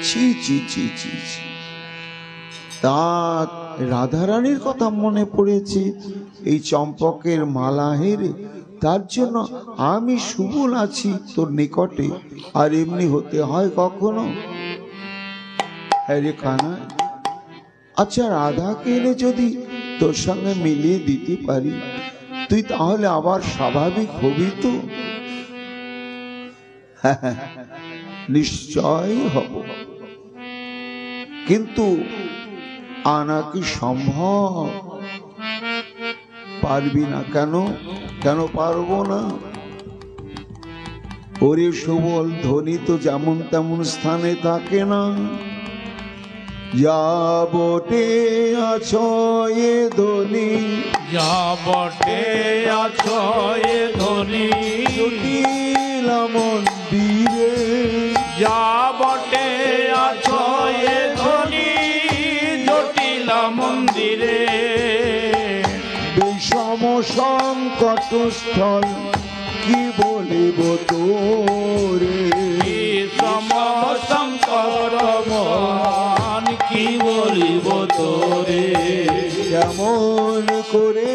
ছি ছি ছি ছি ছি। তার রাধারানীর কথা মনে পড়েছে, এই চম্পকের মালা হেরে, তার জন্য আমি সুবল আছি তোর নিকটে। আর এমনি হতে হয় কখনো? হ্যাঁ কানা, আচ্ছা রাধাকে এনে যদি তোর সঙ্গে মিলিয়ে দিতে পারি, তুই তাহলে আবার স্বাভাবিক হবি তো? নিশ্চয় হব, কিন্তু আনা কি সম্ভব? পারবি না কেন? কেন পারবো না? ওরে সবল, ধনী তো যেমন তেমন স্থানে থাকে না। যা বটে আছো এ ধনী, যা বটে আছো এ ধনী, জটিলা মন্দিরে, যা বটে আছো এ ধনী, জটিলা মন্দিরে, বিষম সংকট স্থল কি বলিব তোরে সম শঙ্কর মহান কি বলিব তোরে কেমন করে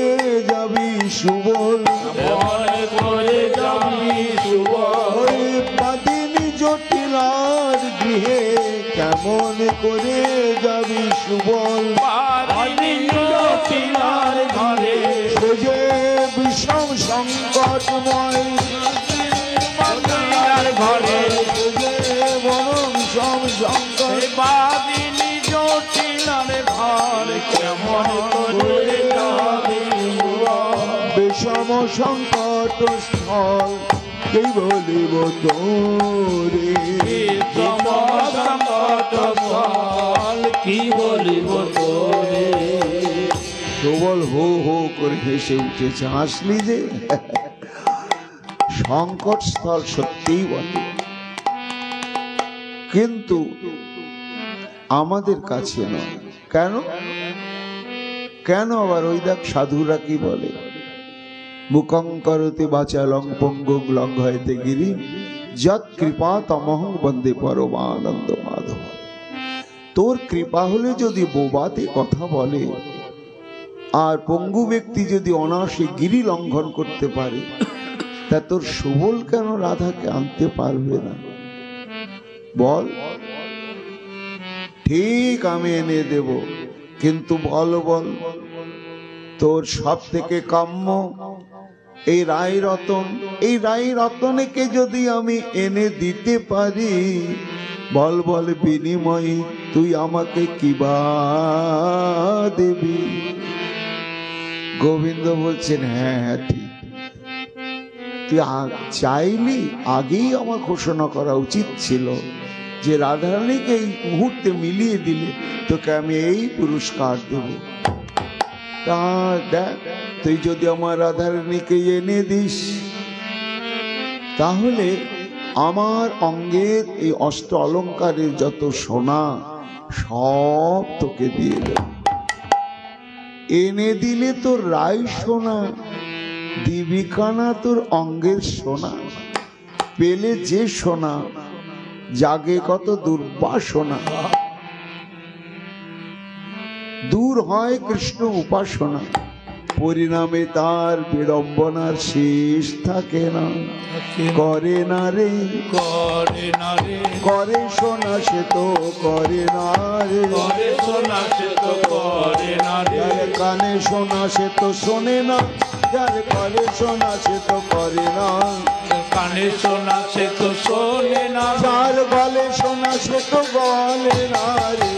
যাবি সুবল মনে করে যাবি শুভ ওই বাদিনী জটিলার গৃহে কেমন করে যাবি সুবল জটিলার ঘরে সোজে বিষম সংকটময় ঘরে সোজে বড় বিষম সংকট বাদিনী জটিলার ঘর কেমন করে যাবি বিষম সংকট স্থল কে বলিব তোরে কি বলিব তোরে প্রবল হো হো করে হেসে উঠেছে হাসলি যে সংকট স্থল সত্যিই বটে কিন্তু আমাদের কাছে নয় কেন কেন আবার ওই দেখ সাধুরা কি বলে মুখং করতে বাচালং পঙ্গুং লঙ্ঘয়তে গিরি যৎ কৃপা তমহং বন্দে পরমানন্দ মাধব তোর কৃপা হলে যদি বোবাতে কথা বলে আর পঙ্গু ব্যক্তি যদি অনায়াসে গিরি লঙ্ঘন করতে পারে তা তোর সুবল কেন রাধাকে আনতে পারবে না বল ঠিক আমি এনে দেব কিন্তু বল বল তোর সব থেকে কাম্য এই রায় রতন এই রায় রতনকে যদি আমি এনে দিতে পারি বল বল বিনিময়ে তুই আমাকে কিবা দিবি গোবিন্দ বলছেন হ্যাঁ হ্যাঁ ঠিক তুই চাইলি আগেই আমার ঘোষণা করা উচিত ছিল যে রাধারানীকে এই মুহূর্তে মিলিয়ে দিলে তোকে আমি এই পুরস্কার দেব তা দেখ তুই যদি আমার রাধারানীকে এনে দিস তাহলে আমার অঙ্গের এই অষ্ট অলঙ্কারের যত সোনা সব তোকে দিয়ে দেব এনে দিলে তোর রায় সোনা দিবিকানা তোর অঙ্গের সোনা পেলে যে সোনা জাগে কত দুর্বাসনা দূর হয় কৃষ্ণ উপাসনা পরিণামে তার বিড়ম্বনার শেষ থাকে না করে না রে করে না রে করে সোনা সে তো করে না রে করে শোনা সে তো করে না রে যার কানে শোনা সে তো শোনে না যার করে শোনা সে তো করে না কানে শোনা সে তো শোনে না যার গলে শোনা সে তো গলে না রে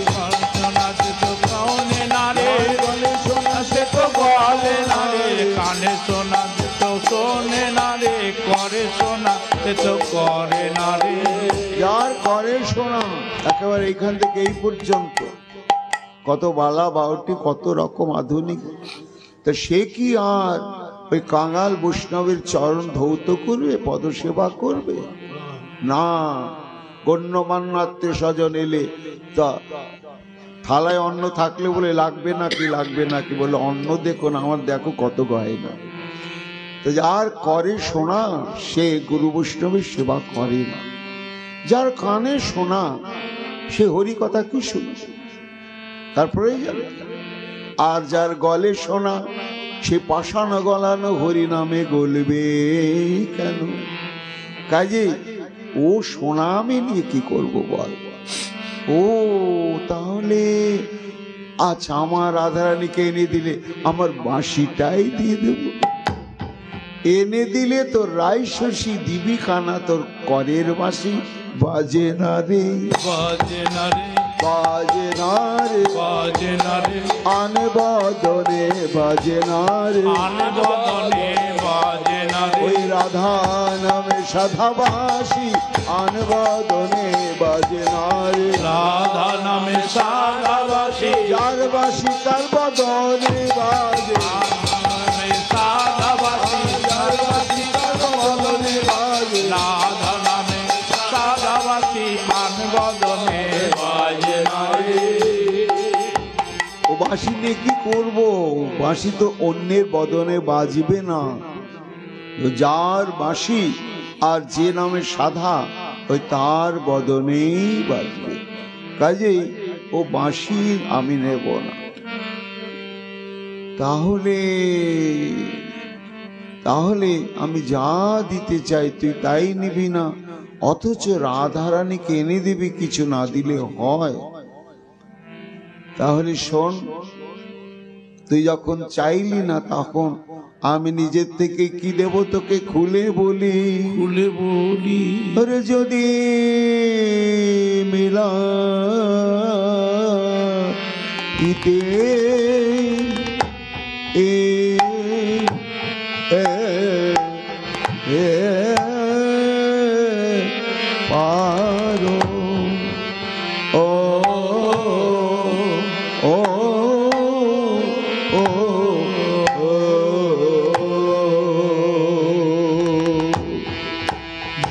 শোনা সে তো শোনে না রে গলে শোনা সে তো বলে না রে কানে শোনা সে তো শোনে না রে করে শোনা সে তো করে না রে যার করে শোনা একেবারে এইখান থেকে এই পর্যন্ত কত বালা বাউটি কত রকম আধুনিক তা সে কি আর ওই কাঙাল বৈষ্ণবের চরণ ধৌত করবে পদসেবা করবে না গণ্যমান্য আত্মীয় স্বজন এলে তা থালায় অন্ন থাকলে বলে লাগবে নাকি লাগবে নাকি বলে অন্ন দেখো না আমার দেখো কত গয়না তো যার করে শোনা সে গুরু বৈষ্ণবের সেবা করে না যার কানে শোনা সে হরি কথা কি শুনে তারপরে আর যার গলে শোনা সে পাষাণ গলানো হরি নামে গলবে কেন কাজে ও শোনা আমি নিয়ে কি করব বল ও তাহলে আচ্ছা আমার রাধারানীকে এনে দিলে আমার বাঁশিটাই দিয়ে দেব এনে দিলে তোর রায় শশী দিবি কানা তোর করের বাঁশি বাজে না রে বাজে না রে বাজে না রে বাজে না রে আনে বদনে বাজে না রে আনে বদনে বাজে না রে ওই রাধা নামে সাধাবাসী আনে বদনে বাজে না রে রাধা নামে সাধাবাসী যার বাসি তার বদনে বাজে নামে সাধাবাসী যার বাসি তার বদনে বাজে রাধা নামে সাধাবাসী আন বদনে বাজে না রে ও বাঁশি নিয়ে কি করবো বাঁশি তো অন্যের বদনে বাজবে না যার বাঁশি আর যে নামে সাধা ওই তার বদনেই বাজবে। কাজেই ও বাঁশি আমি নেব না। তাহলে আমি যা দিতে চাই তুই তাই নিবি না, অথচ রাধারানীকে এনে দিবি কিছু না দিলে হয়? তাহলে শোন, তুই যখন চাইলি না তখন আমি নিজের থেকে কি দেব তোকে খুলে বলি। আরে যদি মিলা ইতে পারো ও ও ও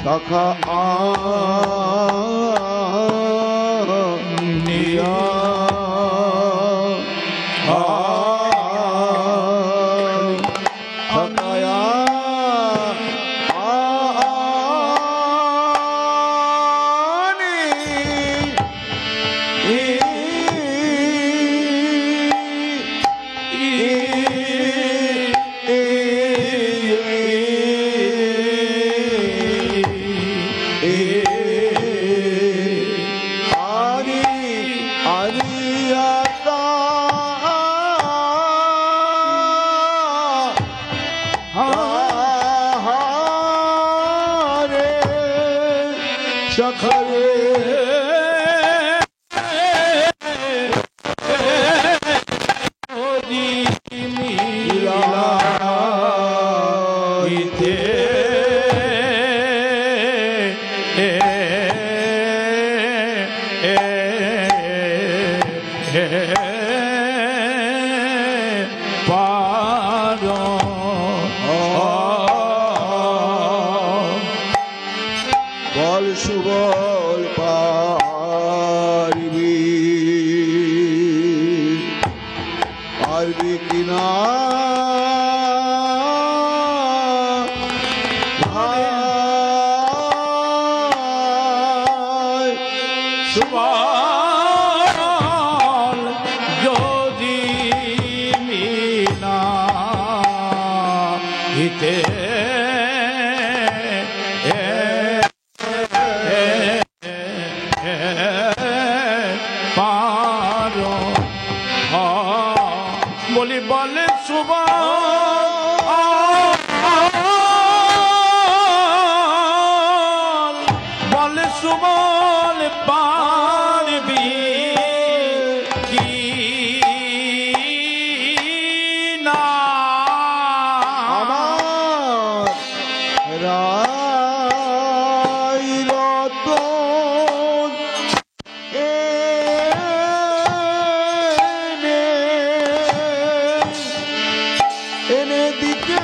শাখা বল সুবল পারবি কিনা সুবল যদি মিনা হিতে পারো বলি বলে সুবল পারবি কি না আমার রাই রতন এনে দিতে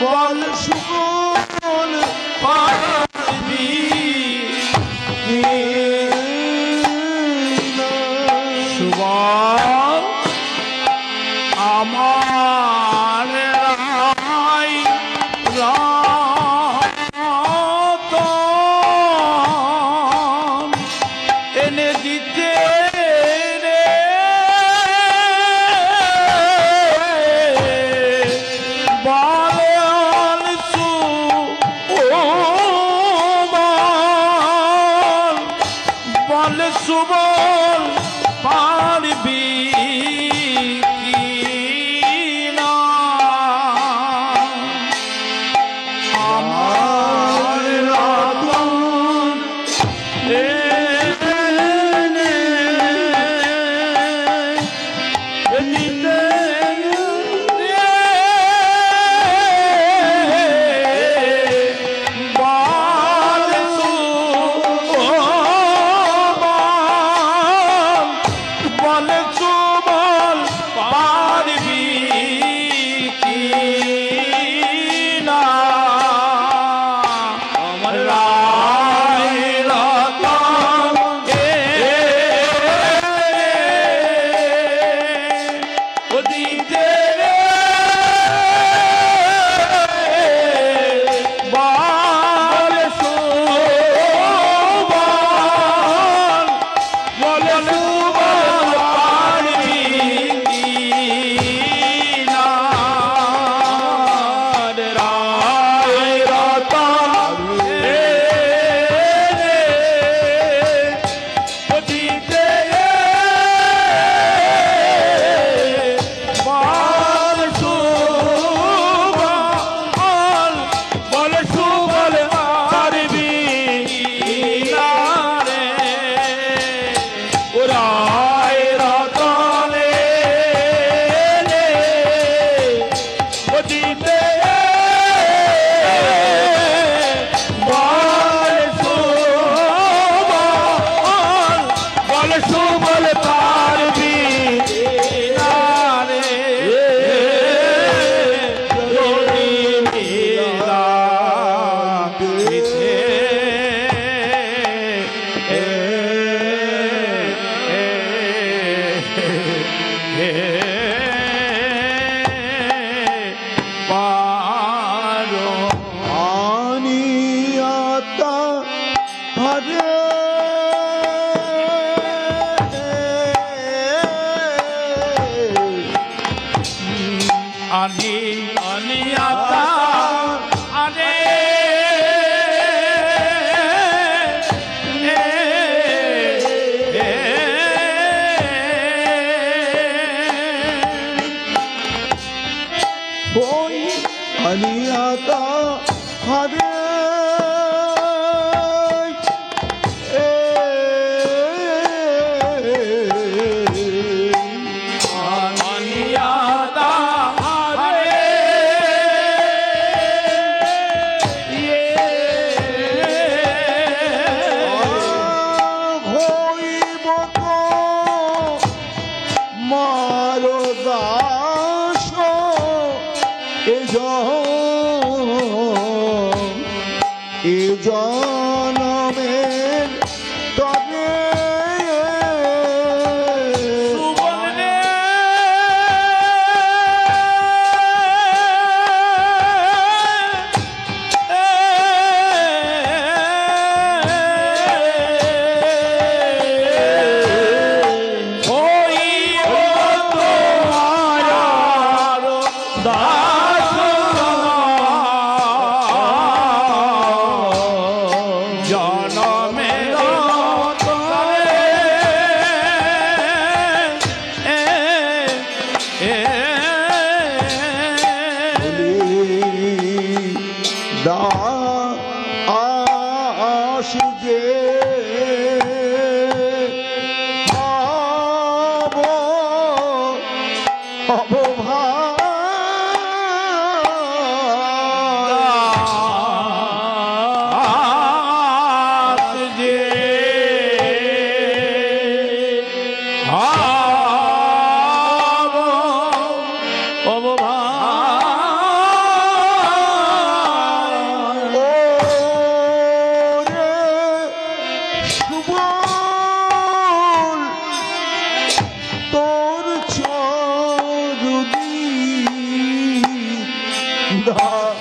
বল সুবল পারবি সুবল আমার রাই রতন এনে দিতে রে বল সুবল পারবি কি না আমার রতন বলে পারো আনিয়াতা হরে আনি আনিয়াতা আরে ওই আনিয়াতা হরে আনিয়াতা আরে হইব তো মারো দাস এ জনমের তবে সুবর্ণে দাস যে তোর চরুদি দাস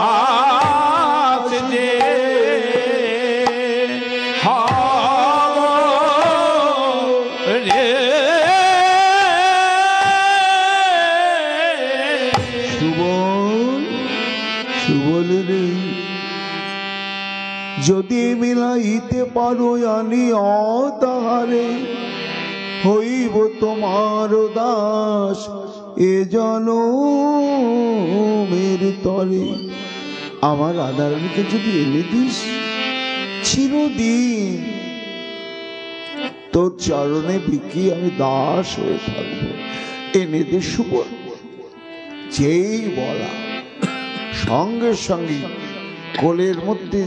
দাস যে হব রে। সুবল, সুবল রে, যদি মিলাইতে পারো আনি তাহারে, হইব তোমার দাস এ জনমের তরে। আমার রাধারানীকে যদি এনে দিস, চিরদিন তোর চরণে বিকি আমি দাস হয়ে থাকবো। এনে দে সুবল। যেই বলা, সঙ্গে সঙ্গে কোলের মধ্যে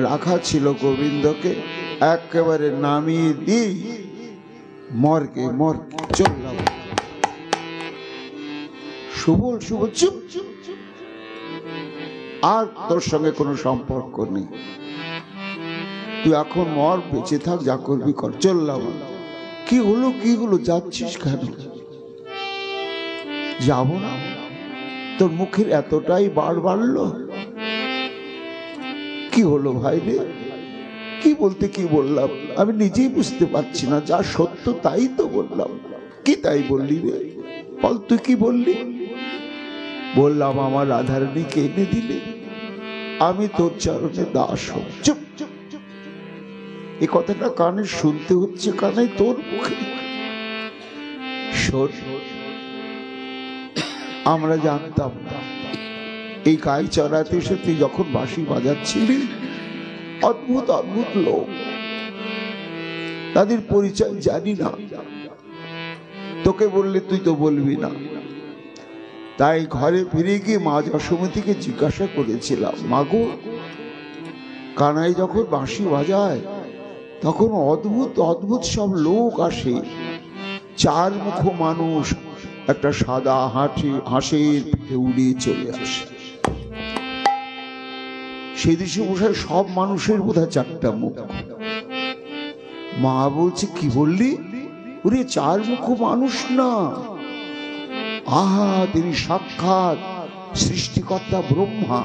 রাখা ছিল গোবিন্দকে একেবারে নামিয়ে দিই মর্গে চললাম। সুবল, সুবল চুপ, আর তোর সঙ্গে কোনো সম্পর্ক নেই, তুই এখন মর, বেঁচে থাক, যা করবি কর, চললাম। কি হলো, কি হলো, যাচ্ছিস কেন? যাব না? তোর মুখের এতটাই বার বাড়লো? কি হলো ভাই রে? কি বলতে কি বললাম আমি নিজেই বুঝতে পারছি না। যা সত্য তাই তো বললাম। কি তাই বললি রে? বল, তুই কি বললি? বললাম আমার রাধারানীকে এনে দিলে আমি তোর চরণে দাস হব। চুপ চুপ চুপ, এই কথাটা কানে শুনতে হচ্ছে, কানে তোর মুখে। শোন, আমরা জানতাম না এই গাই চড়াতে এসে তুই যখন বাঁশি বাজাচ্ছিলি, অদ্ভুত অদ্ভুত লোক, তাদের পরিচয় জানি না, তোকে বললে তুই তো বলবি না। তাই ঘরে ফিরে গিয়ে মা যশোমতীকে জিজ্ঞাসা করেছিলাম, মাগো, কানাই যখন বাঁশি বাজায় তখন অদ্ভুত অদ্ভুত সব লোক আসে, চার মুখ মানুষ একটা সাদা হাঁসের পিঠে উড়িয়ে চলে আসে। সেই দেশে বসে সব মানুষের বোধহয় চারটা মুখ। মা বলছে, কি বললি? ওরে চার মুখ মানুষ না, আহা, তিনি সাক্ষাৎ সৃষ্টিকর্তা ব্রহ্মা।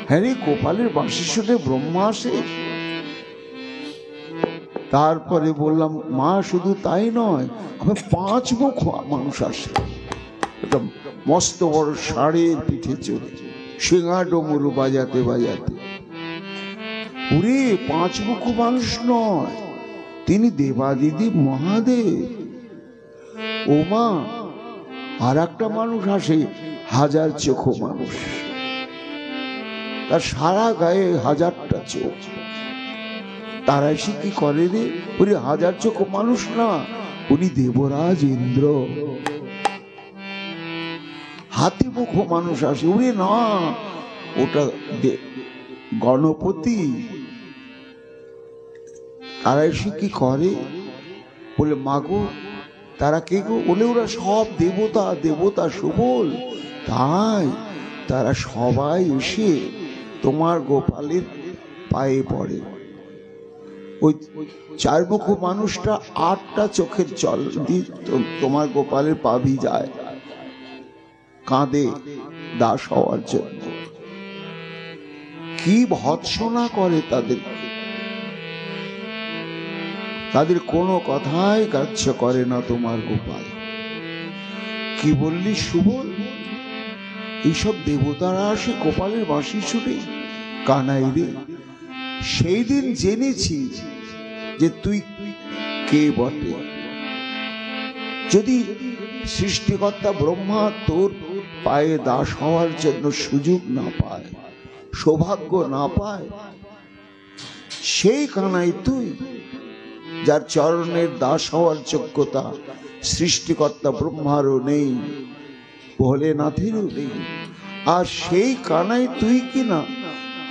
হ্যাঁ রে, গোপালের বাঁশি শুনে ব্রহ্মা আসে। তারপরে বললাম, মা শুধু তাই নয়, আবার পাঁচ মুখ মানুষ আসে, মস্ত বড় ষাঁড়ের পিঠে চড়ে, সিঙা ডমরু বাজাতে বাজাতে। ওরে পাঁচ মুখ মানুষ নয়, তিনি দেবাদিদেব মহাদেব। ও মা, আর একটা মানুষ আসে, হাজার চোখ মানুষ, তার সারা গায়ে হাজারটা চোখ। তারা এসে কি করে রে? ওরে হাজার চোখ মানুষ না, উনি দেবরাজ ইন্দ্র। হাতি মুখ মানুষ আসে, ওরে না, ওটা গণপতি। তারা এসে কি করে? বলে, মাগো, তারা কে গো? বলে, ওরা সব দেবতা, দেবতা সুবল। তাই তারা সবাই এসে তোমার গোপালের পায়ে পড়ে। ওই চার মুখ মানুষটা 8টা চোখের জল দিয়ে তোমার গোপালের পা ভিজায়, কাঁদে দাস হওয়ার জন্য। কি ভৎসনা করে তাদের, তাদের কোনো কথাই গ্রাহ্য করে না তোমার গোপাল। কি বললি সুবল? এইসব দেবতারা আসে গোপালের বাঁশি শুনে? কানাই রে, সেই দিন জেনেছি যে তুই কে বটে। যদি সৃষ্টিকর্তা ব্রহ্মা তোর পায়ে দাস হওয়ার জন্য সুযোগ না পায়, সৌভাগ্য না পায়, সেই কানাই তুই, যার চরণের দাস হওয়ার যোগ্যতা সৃষ্টিকর্তা ব্রহ্মারও নেই, ভোলেনাথেরও নেই। আর সেই কানাই তুই কিনা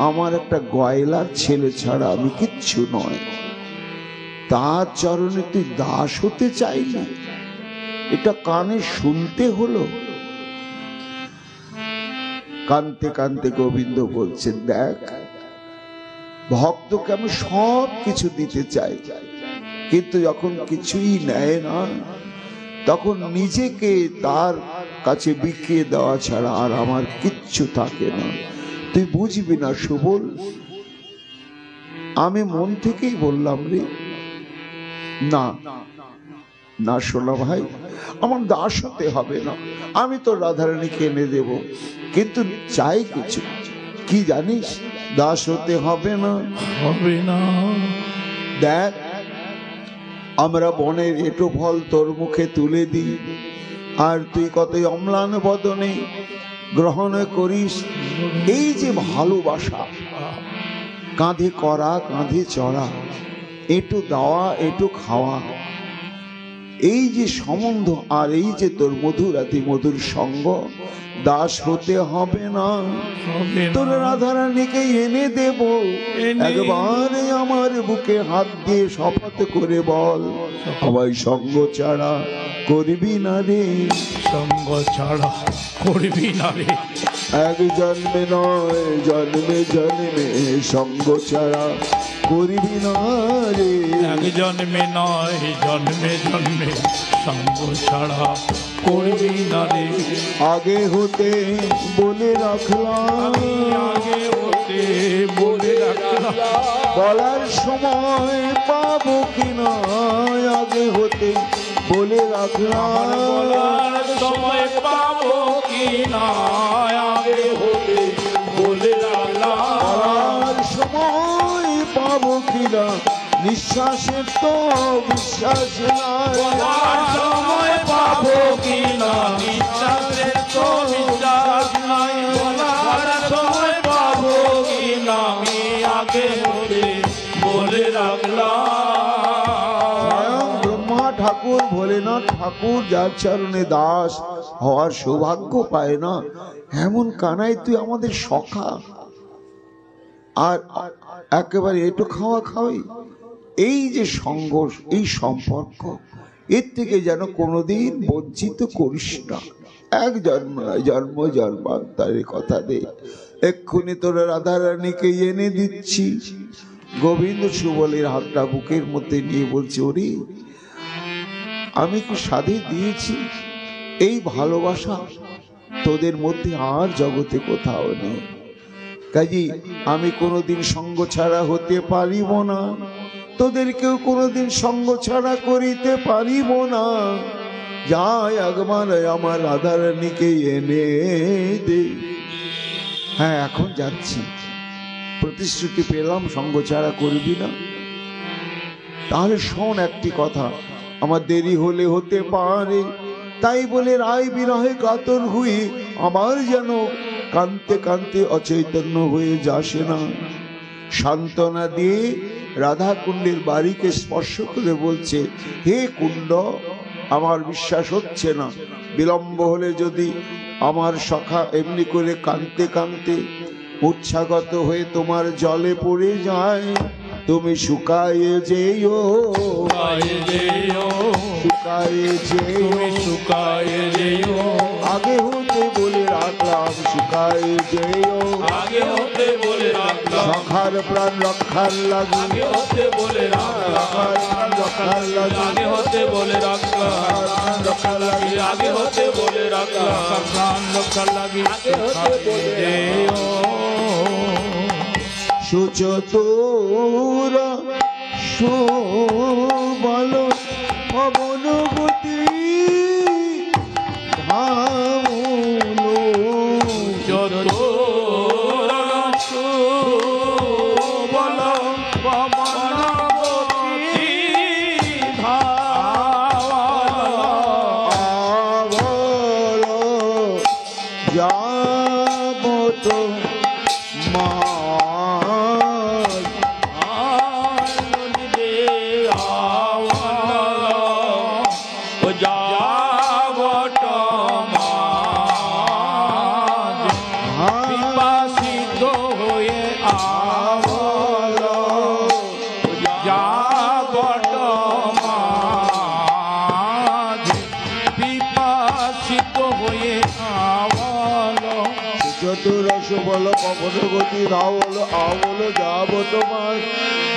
আমার একটা গয়লার ছেলে ছাড়া আমি কিচ্ছু নয়, তার চরণে তুই দাস হতে চাইলি? এটা কানে শুনতে হলো। কানতে কানতে গোবিন্দ বলছেন, দেখ, ভক্তকে আমি সব কিছু দিতে চাই, কিন্তু যখন কিছুই নেয় না, তখন নিজেকে তার কাছে বিকিয়ে দেওয়া ছাড়া আর আমার কিচ্ছু থাকে না। তুই বুঝবি না সুবল। আমি মন থেকেই বললাম রে, না না শোনা ভাই, আমার দাস হতে হবে না, আমি তো রাধারানীকে এনে দেব, কিন্তু চাই কিছু। কি জানিস? দাস হতে হবে না। হবে না। দেখ, আমরা বনের এটো ফল তোর মুখে তুলে দিই, আর তুই কতই অম্লান বদনে গ্রহণ করিস। এই যে ভালোবাসা, কাঁধে করা কাঁধে চড়া, এটু দেওয়া এটু খাওয়া, এই যে সম্বন্ধ, আর এই যে তোর মধুরাতি মধুর সঙ্গ, দাস হতে হবে না। তোর রাধারানীকে এনে দেব। একবারে আমার বুকে হাত দিয়ে শপথ করে বল, সবাই সঙ্গ ছাড়া করবি না রে। সঙ্গ ছাড়া করবি না রে। এক জন্মে নয় জন্মে জন্মে সঙ্গ ছাড়া করবি না রে। এক জন্মে নয় জন্মে জন্মে সঙ্গ ছাড়া করবি না রে। আগে হতে বলে রাখলাম, আগে হতে বলে রাখলাম, বলার সময় পাবো কিনা। আগে হতে বলে রাখলাম, বলার সময় পাবো কি না। আগে হতে বলে রাখলাম, বলার সময় পাবো কিনা। নিঃশ্বাসের তো বিশ্বাস নাই, বলার সময় পাবো কি না। নিঃশ্বাসের তো বিশ্বাস নাই, বলার সময় পাবো কি না। আমি আগে হতে বলে রাখলাম। ব্রহ্মা ঠাকুর ভোলেনাথ ঠাকুর যার চরণে দাস হওয়ার সৌভাগ্য পায় না, এমন কানাই তুই আমাদের সখা, আর একেবারে একটু খাওয়া খাওয়াই। এই যে সঙ্গ, এই সম্পর্ক, এর থেকে যেন কোনোদিন বঞ্চিত করিস না। এক জন্ম নয় জন্ম জন্মান্তরের কথা দে। এক্ষুনি তোরা রাধারানীকে এনে দিচ্ছি। গোবিন্দ সুবলের হাতটা বুকের মধ্যে নিয়ে বলছে, ওরে আমি কি সাধে দিয়েছি এই ভালোবাসা, তোদের মধ্যে আর জগতে কোথাও নেই। কাজী আমি কোনোদিন সঙ্গ ছাড়া হতে পারিব না, তোদেরকেও কোনোদিন সঙ্গ ছাড়া করিতে পারিব না। যাই একবার আমার রাধারানীকে এনে দে। হ্যাঁ, এখন যাচ্ছি, প্রতিশ্রুতি পেলাম সঙ্গ ছাড়া করবি না। তাহলে শোন একটি কথা, আমার দেরি হলে হতে পারে, তাই বলে রায় বিরহে কাতর হয়ে আমার যেন কানতে কানতে অচৈতন্য হয়ে যাসে না। সান্ত্বনা দিয়ে রাধা কুণ্ডের বাড়িকে স্পর্শ করে বলছে, হে কুণ্ড, আমার বিশ্বাস হচ্ছে না, বিলম্ব হলে যদি আমার সখা এমনি করে কানতে কানতে উচ্ছ্বাগত হয়ে তোমার জলে পড়ে যায়, তুমি শুকায়ে যেও, শুকায়ে যেও, শুকায়ে যেও। আগে হতে বলে রাখলাম, শুকায়ে যেও, আগে হতে বলে রাখলাম, সখার প্রাণ রক্ষার লাগি, আগে হতে বলে রাখলাম, সখার প্রাণ রক্ষার লাগি, আগে হতে বলে রাখলাম, প্রাণ রক্ষার লাগি, আগে হতে বলে রাখলাম, প্রাণ রক্ষার লাগি, আগে হতে বলে যেও। সুচতুর সুবল পবনগতি ভাবলো, যত সুবল পবনগতি আবলো যাবত মা চতুরস বল পবনগতি রাবল আবল যাব তোমার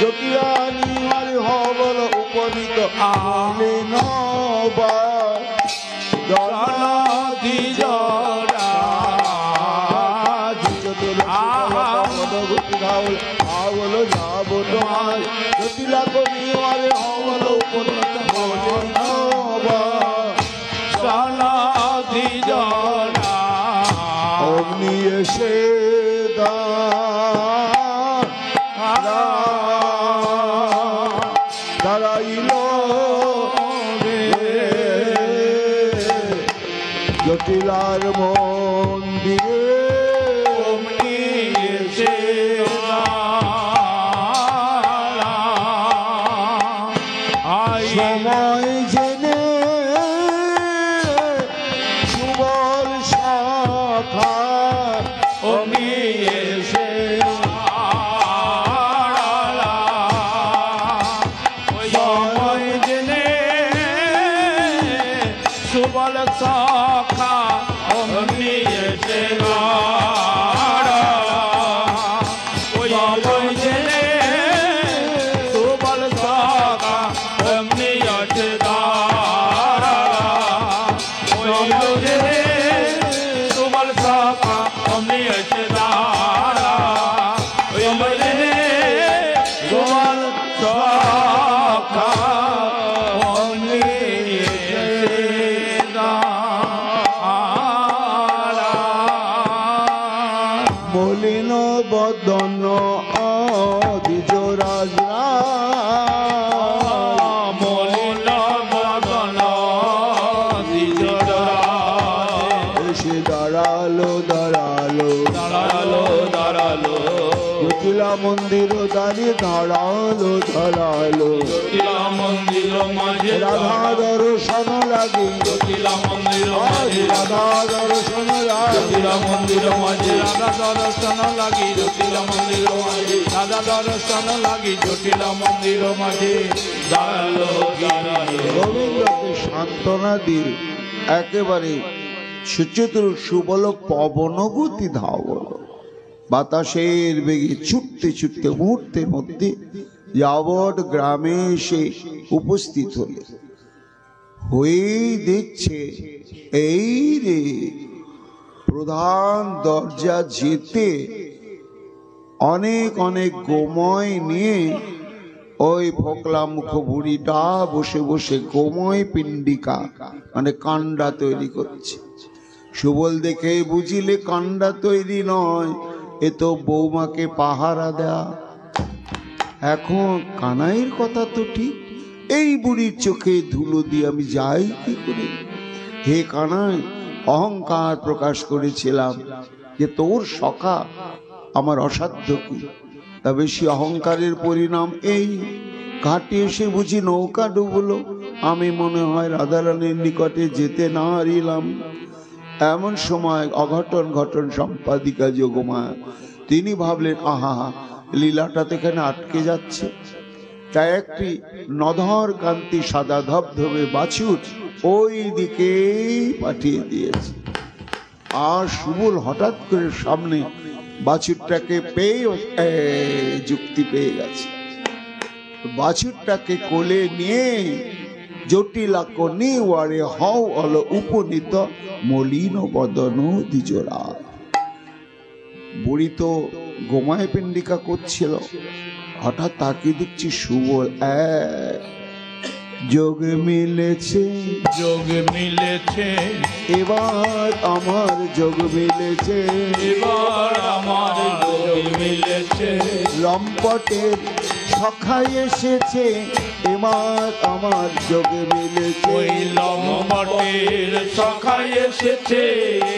জটিলানি আর হবল উপনীত আলে নবা জলা দি জরা চতুর অনুভূতি ধাও বলো যাবো তোমার জটিলা করিয়ারে হলো সালাধি জলা অগ্নি এসে দাঁড়াইল জটিলার মন্দিরে অমনি এসে সময় জেনে সুবল শাখা অমনি এসে সময় জেনে সুবল শাখা অমনি এসে সময় জেনে সুবল শাখা অমনি এসে সুবল শাখা অমনি এসে সুবল শাখা অমনি মলিন বদন অদিজ রাজা মলিন বদন এসে দাঁড়ালো দাঁড়ালো দাঁড়ালো দাঁড়ালো জটিলা মন্দির দাঁড়িয়ে দাঁড়ালো দাঁড়ালো জটিলা মন্দির মাঝে রাধা দর্শন লাগে জটিলা মন্দির মাঝে রাধা দর্শন লাগে জটিলা মন্দির মাঝে রাধা দর্শন লাগি জটিলা মন্দির মাঝে রাধা দর্শন লাগি জটিলা মন্দির মাঝে দাঁড়ালো দাঁড়ালো রবীন্দ্রকে সান্ত্বনা দিয়ে একেবারে সুচিত্র সুবল পবনগতি ধাও বাতাসের বেগে ছুটতে ছুটতে মুহূর্তের মধ্যে যাবৎ গ্রামে এসে উপস্থিত হলে হয়েই দেখছে এই রে প্রধান দরজা যেতে অনেক অনেক গোময় নিয়ে ওই ফোকলা মুখ বুড়িটা বসে বসে গোময় পিণ্ডিকা মানে কান্ডা তৈরি করছে। সুবল দেখে বুঝিলে কান্ডা তৈরি নয়, এ তো বৌমাকে পাহারা দেয়া। এখন কানাইয়ের কথা তো ঠিক, এই বুড়ির চোখে ধুলো দিয়ে আমি যাই কি করে? হে কানাই, অহংকার প্রকাশ করেছিলাম যে তোর সখা আমার অসাধ্য কি, তা বেশি অহংকারের পরিণাম এই ঘাটে এসে বুঝি নৌকা ডুবলো। আমি মনে হয় রাধারানীর নিকটে যেতে না হারিলাম। এমন সময় অঘটন ঘটন সম্পাদিকা যোগমা তিনি ভাবলেন, আহা লীলাটা তো এখানে আটকে যাচ্ছে। তাই একটি নধর কান্তি সাদা ধবধবে বাছুর ওই দিকে পাঠিয়ে দিয়েছে। আর সুবল হঠাৎ করে সামনে বাছুরটাকে পেয়ে যুক্তি পেয়ে গেছে। বাছুরটাকে কোলে নিয়ে জটিলা কনি ওয়ারে হও অল উপনীত মলিন বদন দ্বিজরা। বুড়ি তো গোমায় পিণ্ডিকা করছিল, হঠাৎ তাকে দেখছি সুবল যোগ মিলেছে, যোগ মিলেছে, এবার আমার যোগ মিলেছে, এবার আমার যোগ মিলেছে। লম্পটের সখাই এসেছে, এবার আমার যোগ মিলেছে। ওই লম্পটের সখাই এসেছে,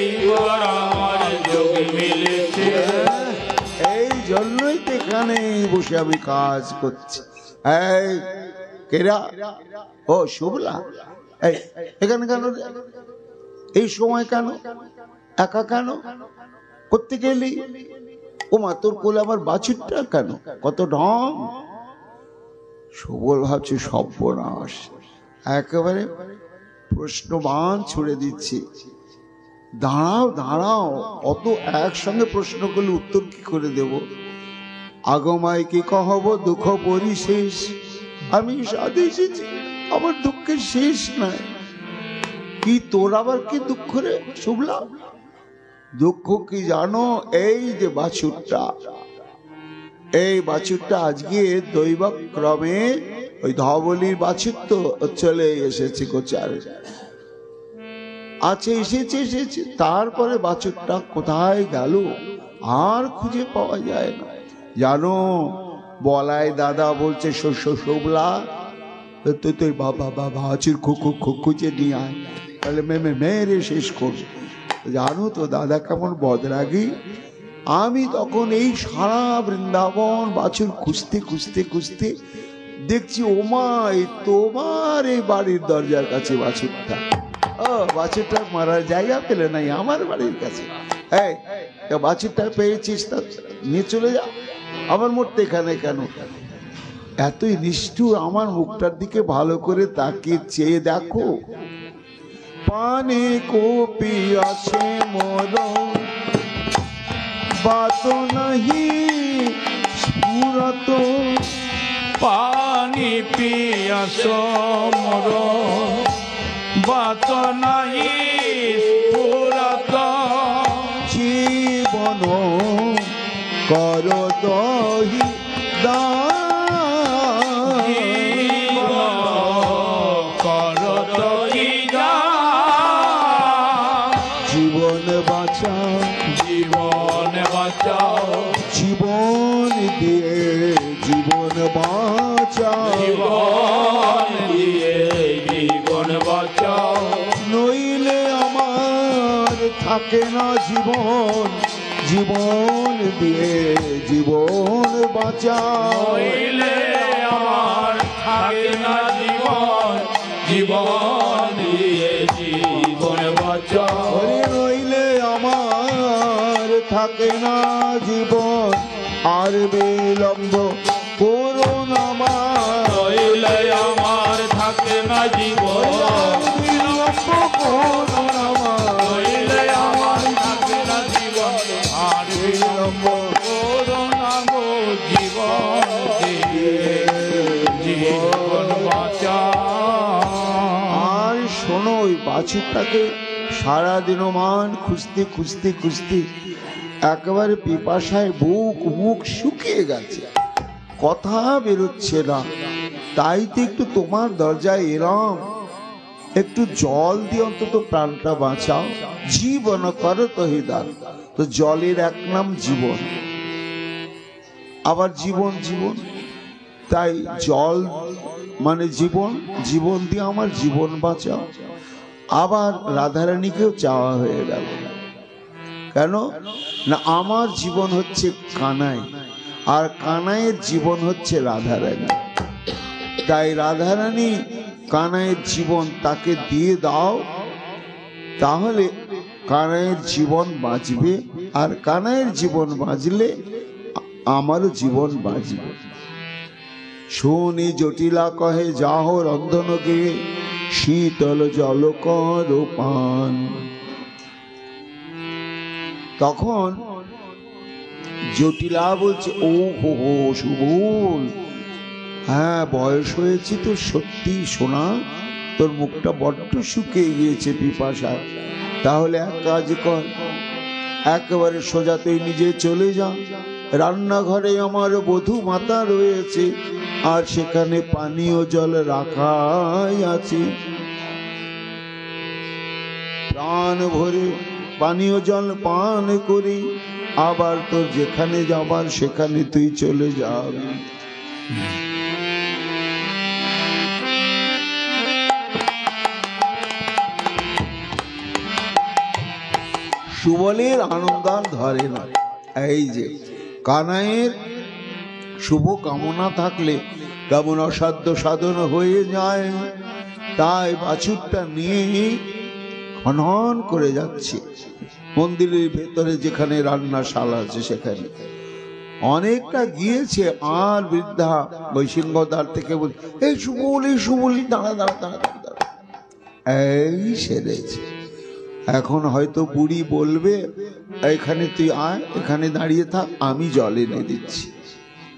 এইবার আমার যোগ মিলেছে। এই জন্যই তো এখানে বসে আমি কাজ করছি। এই কেরা? ও শুভলা, এই এখানে কেন? এই সময় কেন? একা কেন? করতে গেলি? ও মা, তোর কোলে আমার বাছুরটা কেন? কত ঢং! সুবল ভাবছে সর্বনাশ, একেবারে প্রশ্নবান ছুড়ে দিচ্ছি। দাঁড়াও দাঁড়াও, অত একসঙ্গে প্রশ্ন করলে উত্তর কি করে দেব? আগমায় কি কহব দুঃখ পরিশেষ, আমি সাধে এসেছি, আমার দুঃখের শেষ নাই। কি তোর আবার কি দুঃখ রে শুভলা? দুঃখ কি জানো? এই যে বাছুরটা, এই বাছুরটা আজকে দৈবক্রমে ওই ধবলির বাছুর তো চলে এসেছে গোচারে, আছে এসেছে, তারপরে বাছুরটা কোথায় গেল আর খুঁজে পাওয়া যায় না। জানো, বলাই দাদা বলছে শোভলা তো তুই বাবা বাছুর খুঁজে নিয়ে আয়, তাহলে মেরে শেষ করবে। জানো তো দাদা কেমন বদরাগী। আমি তখন এই সারা বৃন্দাবন বাছুর খুঁজতে দেখছি ওমা এই তোমার এই বাড়ির দরজার কাছে বাছুরটা। বাছুরটা মারার জায়গা পেলে নাই আমার বাড়ির কাছে। এই বাছুরটা পেয়েছিস, তা নিয়ে চলে যা, আমার মরতে এখানে কেন? এতই নিষ্ঠুর। আমার মুখটার দিকে ভালো করে তাকিয়ে চেয়ে দেখো, পানে কোপি আছে মোর বাত নাহি স্ফুরত, পানি পিয়াস মোর বাত নাহি স্ফুরত, জীবন কর দহি দান, কর দহি দান, জীবন বাঁচাও, জীবন বাঁচাও, জীবন দিয়ে জীবন বাঁচাও, জীবন দিয়ে জীবন বাঁচাও, নইলে আমার থাকে না জীবন, জীবন দিয়ে জীবন বাঁচাও, নইলে আমার থাকে না জীবন, জীবন দিয়ে জীবন বাঁচাও, নইলে আমার থাকে না জীবন, আর বিলম্ব করো না মা, নইলে আমার থাকে না জীবন, বিলম্ব করো না মা, নইলে আমার থাকে না জীবন, আর বিলম্ব করো না গো জীবন দিয়ে জীবন বাঁচাও। আর শোনো, ওই বাছুরটাকে সারাদিন মান খুঁজতে একেবারে পিপাসায় বুক মুখ শুকিয়ে গেছে, কথা বেরোচ্ছে না। তাই তো একটু তোমার দরজায় এলাম, একটু জল দিয়ে অন্তত প্রাণটা বাঁচাও, জীবন করো তহিদান। তো জলের এক নাম জীবন, আবার জীবন, তাই জল মানে জীবন, জীবন দিয়ে আমার জীবন বাঁচাও। আবার রাধারানীকেও চাওয়া হয়ে গেল, কেন না আমার জীবন হচ্ছে কানাই, আর কানাইয়ের জীবন হচ্ছে রাধারানী। তাই রাধারানী কানাইয়ের জীবন তাকে দিয়ে দাও, তাহলে কানাইয়ের জীবন বাঁচবে, আর কানাইয়ের জীবন বাঁচলে আমারও জীবন বাঁচবে। শুনি জটিলা কহে যাহ রন্ধনকে শীতল জল কর পান। তখন জটিলা বলছে, ও হো হো সুবল, হ্যাঁ বয়স হয়েছে তো সত্যি সোনা, তোর মুখটা বড্ড শুকিয়ে গিয়েছে পিপাসায়। তাহলে এক কাজ কর, একেবারে সোজা তুই নিজে চলে যা, রান্নাঘরে আমার বধূ মাতা রয়েছে, আর সেখানে পানীয় জল রাখাই আছে, প্রাণ ভরে পানীয় জল পান করি, আবার তোর যেখানে যাবার সেখানে তুই চলে যাবি। সুবলের আনন্দার ধরে না। এই যে কানাইয়ের শুভ কামনা থাকলে কেমন অসাধ্য সাধন হয়ে যায়। তাই বাছুরটা নিয়ে হনহন করে যাচ্ছে মন্দিরের ভেতরে, যেখানে রান্নাশালা আছে সেখানে। অনেকটা গিয়েছে, আর বৃদ্ধা বৈশিঙ্গদার থেকে বল, এই সুবলি দাঁড়া দাঁড়া দাঁড়া দাঁড়া, এই সেরেছে। এখন হয়তো বুড়ি বলবে, এখানে তুই আয়, এখানে দাঁড়িয়ে থাক, আমি জল এনে দিচ্ছি,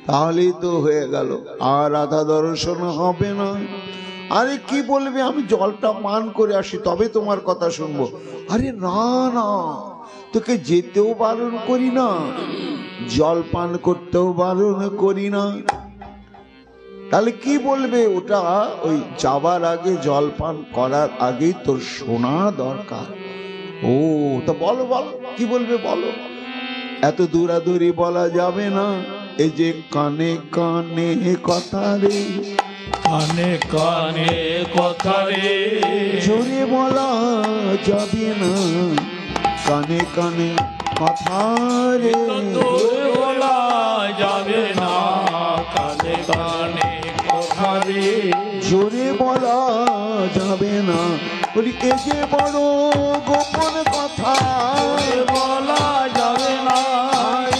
তাহলেই তো হয়ে গেল, আর রাধা দর্শন হবে না। আরে কি বলবে, আমি জলটা পান করে আসি তবে তোমার কথা শুনবো। আরে না না, তোকে যেতেও বারণ করি না, জল পান করতেও বারণ করি না। তাহলে কি বলবে? ওটা ওই যাবার আগে, জল পান করার আগেই তোর শোনা দরকার। ও তো বলো বলো, কি বলবে বলো। এত দূরাদূরি বলা যাবে না। এই যে কানে কানে কথা রে, কানে কানে কথা রে, জোরে বলা যাবে না। কানে কানে কথা রে, জোরে বলা যাবে না। কানে কানে কথা রে, জোরে বলা যাবে না। বলি এ যে বড় গোপন কথা, বলা যাবে না।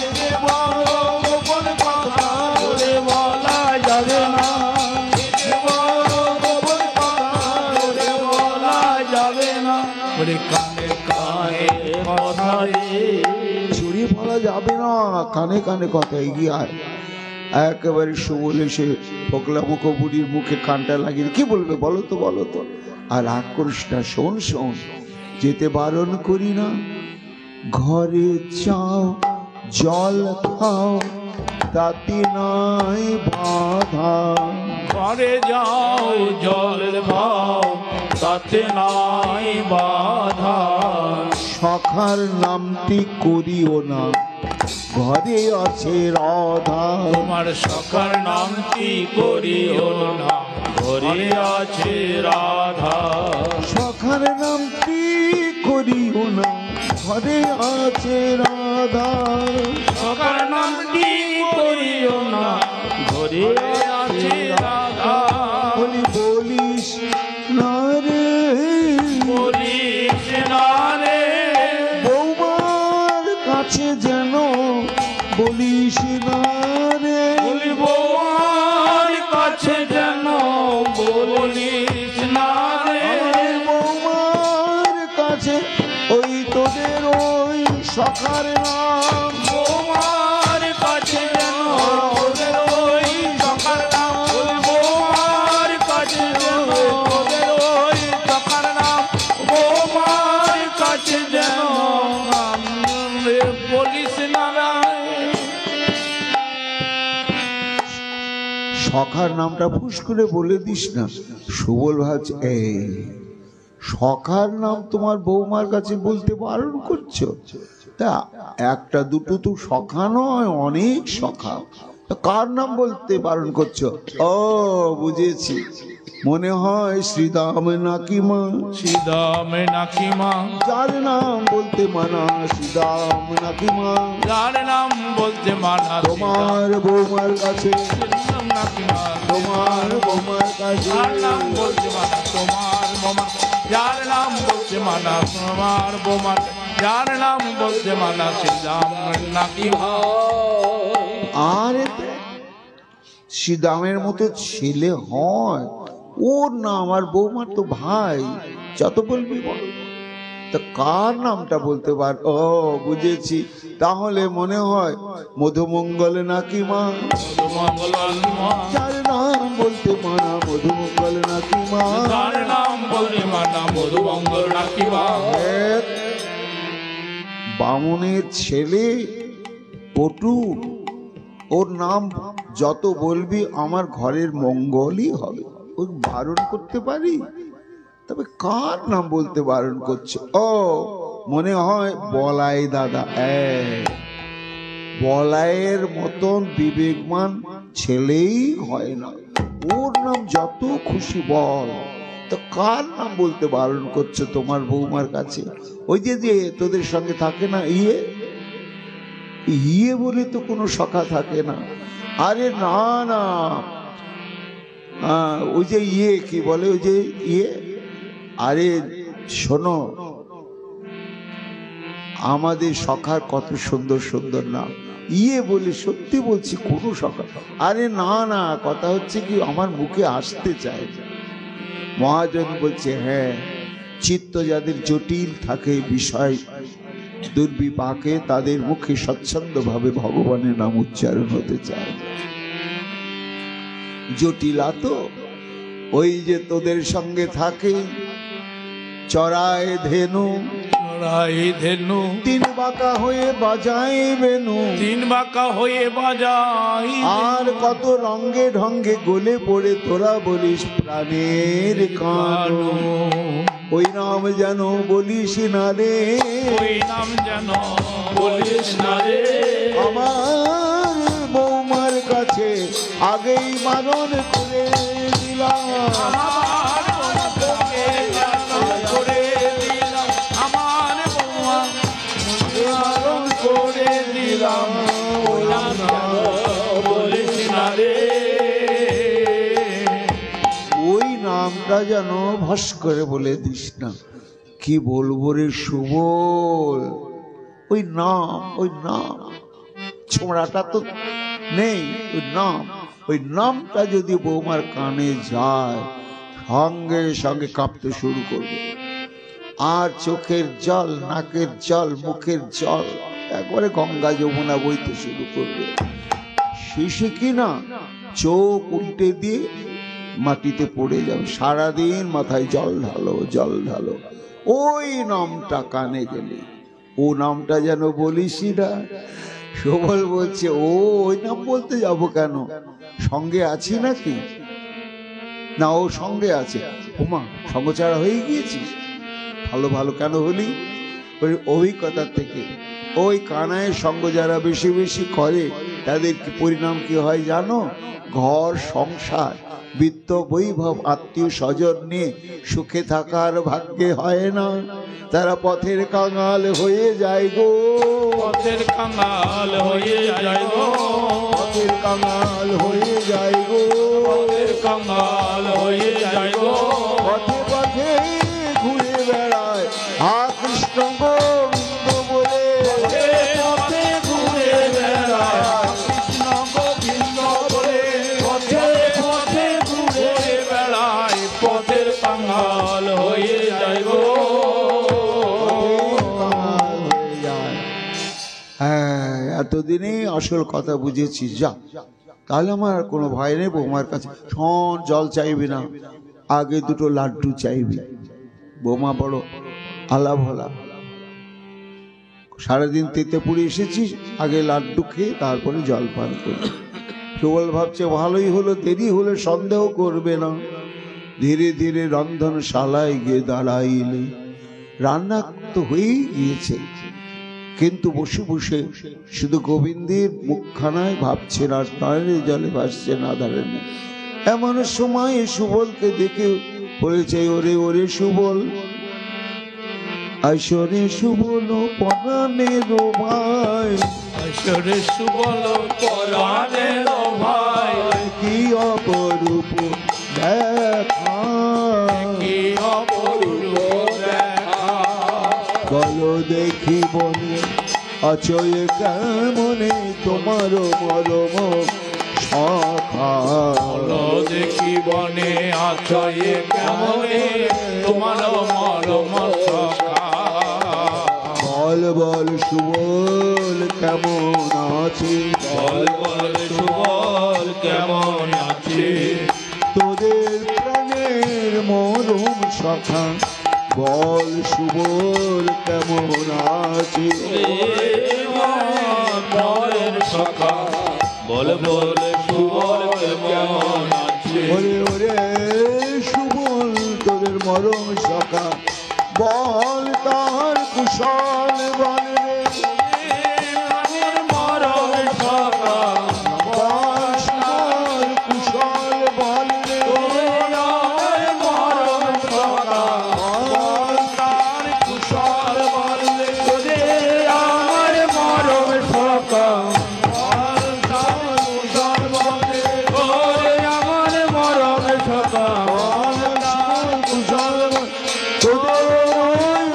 এ যে বড় গোপন কথা, জোরে বলা যাবে না। এ যে বড় গোপন কথা, জোরে বলা যাবে না। বলে কানে কানে কথা রে, জোরে বলা যাবে না। কানে কানে কথা। এগিয়ে আয়। একেবারে সুবল এসে ফোকলা মুখ বুড়ির মুখে কানটা লাগিয়ে কি বলবে বলো তো, বলো তো। আর রাগ করিস না, শোন শোন, যেতে বারণ করি না। ঘরে চাও জল খাও, তাতে নাই বাধা। ঘরে যাও জল খাও, তাতে নাই বাধা। সখার নামটি করিও না, ঘরে আছে রাধা। তোমার সখার নামটি করিও না, ঘরে আছে রাধা। সখার নামটি করিও না, ঘরে আছে রাধা। সখার নামটি করিও না, ঘরে আছে রাধা। বলি বলিস না রে, বলিস না রে, বৌমার কাছে যেন বলিস না রে। বলিব আর কাছে যেন বলিস না রে। আমার বৌমার কাছে ওই তোদের ওই সখার নাম, তোমার কাছে যেন ওদের ওই সখার নাম। তোমার কাছে যেন ওদের ওই সখার নাম। তোমার কাছে যেন বলিস না রে। সখার নামটা ফুস করে বলে দিস না। সুবল ভাজ, এই সখার নাম তোমার বৌমার কাছে বলতে বারণ করছো? তা একটা দুটো তো সখা নয়, অনেক সখা। তা কার নাম বলতে বারণ করছো? ও বুঝেছি, মনে হয় শ্রীদাম নাকি মা। শ্রীদাম নাকি মা, যার নাম বলতে মানা শ্রীদাম নাকি মা। যার নাম বলতে মানা তোমার বৌমার কাছে, শ্রীদাম নাকি মা। তোমার বৌমার কাছে, যার নাম বলতে মানা তোমার বোমা। যার নাম বলতে মানা তোমার বোমা। যার নাম বলতে মানা শ্রীদাম নাকি মা। আর শ্রীদামের মতো ছেলে হয়? ওর না, আমার বৌমার তো ভাই, যত বলবি বল। তা কার নামটা বলতে পার? ও বুঝেছি, তাহলে মনে হয় মধুমঙ্গল নাকি মা। মধুমঙ্গল মা, যার নাম বলতে মানা মধুমঙ্গল নাকি মা। যার নাম বলতে মানা মধুমঙ্গল নাকি মা। এক বামুনের ছেলে পটু, ওর নাম যত বলবি আমার ঘরের মঙ্গলই হবে। ওই বারণ করতে পারি? তবে কার নাম বলতে বারণ করছে? ও মনে হয় বলাই দাদা। বলাইয়ের মতন বিবেকমান ছেলেই হয় না। ওর নাম যত খুশি বল। তো কার নাম বলতে বারণ করছে তোমার বৌমার কাছে? ওই যে যে তোদের সঙ্গে থাকে না, ইয়ে ইয়ে বলে তো কোনো সখা থাকে না। আরে না না, ওই যে ইয়ে কি বলে, ওই যে ইয়ে। আরে শোনো, আমাদের সখার কত সুন্দর সুন্দর নাম। ইয়ে বলে, সত্যি বলছি, কোনো সখা। আরে না না, কথা হচ্ছে কি আমার মুখে আসতে চায়। মহাজন বলছে, হ্যাঁ, চিত্ত যাদের জটিল থাকে, বিষয় দুর্বিপাকে, তাদের মুখে স্বচ্ছন্দ ভাবে ভগবানের নাম উচ্চারণ হতে চায়। জটিলা তো ওই যে তোদের সঙ্গে থাকে, চড়ায় ধেনু লড়াই ধেনু, তিন বাঁকা হয়ে বাজায় বেনু, তিন বাঁকা হয়ে বাজাই, আর কত রঙ্গে ঢঙ্গে গলে পড়ে তোরা বলিস প্রাণের কানু। ওই নাম যেন বলিস না রে, ওই নাম যেন বলিস না রে, আমার বৌমার কাছে আগেই মারণ করে দিলাম, আমার বউকে মারণ করে দিলাম, আমার বউয়া মারণ করে দিলাম, ওই নাম যেন বলিস না রে। ওই নামটা যেন ভস করে বলে দিস না। কি বলবো রে সুবল, ওই নাম, ওই নাম ছোঁড়াটা তো নেই, ওই নামটা যদি বৌমার কানে যায় সঙ্গে সঙ্গে কাঁপতে শুরু করবে, আর চোখের জল, নাকের জল, মুখের জল একবারে গঙ্গা যমুনা বইতে শুরু করবে। শেষে কি না চোখ উল্টে দিয়ে মাটিতে পড়ে যাবে, সারাদিন মাথায় জল ঢালো, জল ঢালো। ওই নামটা কানে গেলে, ও নামটা যেন বলিসই না। সবল বলছে, ওই নাম বলতে যাব কেন, সঙ্গে আছি নাকি? না, ও সঙ্গে আছে। ওমা, সঙ্গচারা হয়ে গিয়েছিস? ভালো ভালো কেন হলি? ওই অভিজ্ঞতার থেকে। ওই কানায়ের সঙ্গ যারা বেশি বেশি করে তাদের কি পরিণাম কি হয় জানো? ঘর সংসার বিত্ত বৈভব আত্মীয় স্বজন নিয়ে সুখে থাকার ভাগ্যে হয় না, তারা পথের কাঙাল হয়ে যায় গো, পথের কাঙাল হয়ে যায় গো, পথের কাঙাল হয়ে যায় গো, পথের কাঙাল হয়ে যায় গো, পথে পথে ঘুরে বেড়ায় হা কৃষ্ণ গোবিন্দ বলে, পথে ঘুরে বেড়ায় কৃষ্ণ গোবিন্দ বলে, পথে পথে ঘুরে বেড়ায় পথের কাঙাল হয়ে যায় গো। হ্যাঁ, এতদিনে আসল কথা বুঝেছি। যা, তাহলে আমার কোনো ভয় নেই। বৌমার কাছে শোন, জল চাইবি না, আগে দুটো লাড্ডু চাইবি। বৌমা বড় আলা ভোলা, সারাদিন তেতে পুড়ে এসেছিস, আগে লাড্ডু খেয়ে তারপরে জল পান করবি। সুবল ভাবছে ভালোই হলো, দেরি হলে সন্দেহ করবে না। ধীরে ধীরে রন্ধনশালায় গিয়ে দাঁড়াইলে, রান্না তো হয়েই গিয়েছে, কিন্তু বসে বসে শুধু গোবিন্দের মুখখানায় ভাবছে, আর নয়নের জলে ভাসছে না ধারণে। এমন সময় সুবলকে দেখে বলেছে, ওরে ওরে সুবল, আসরে সুবল পরাণের ভাই, আসরে সুবল পরাণের ভাই, কি অপরূপ দেখা, কি অপরূপ দেখা, বলো দেখি বলে অচয় কেমনে তোমার মরম সখা, বলো দেখি বনে আছয়ে কেমনে তোমার মরম সখা, বল বল সুবল কেমন আছে, বল বল সুবল কেমন আছে, তোদের প্রাণের মরম সখা, বল সুবল কেমন আছে, মরের সখা, বল বল সুবল কেমন আছে, ওরে ওরে সুবল তোদের মরম সখা, বল তার কুশল বল রে, মরম সখা, বল তার কুশল বল রে, মরম সখা, বল তার কুশল বললে তোরে আমার মরম সখা, বল তার কুশল বললে তোরে আমার মরম সখা, বল তার কুশল তোদের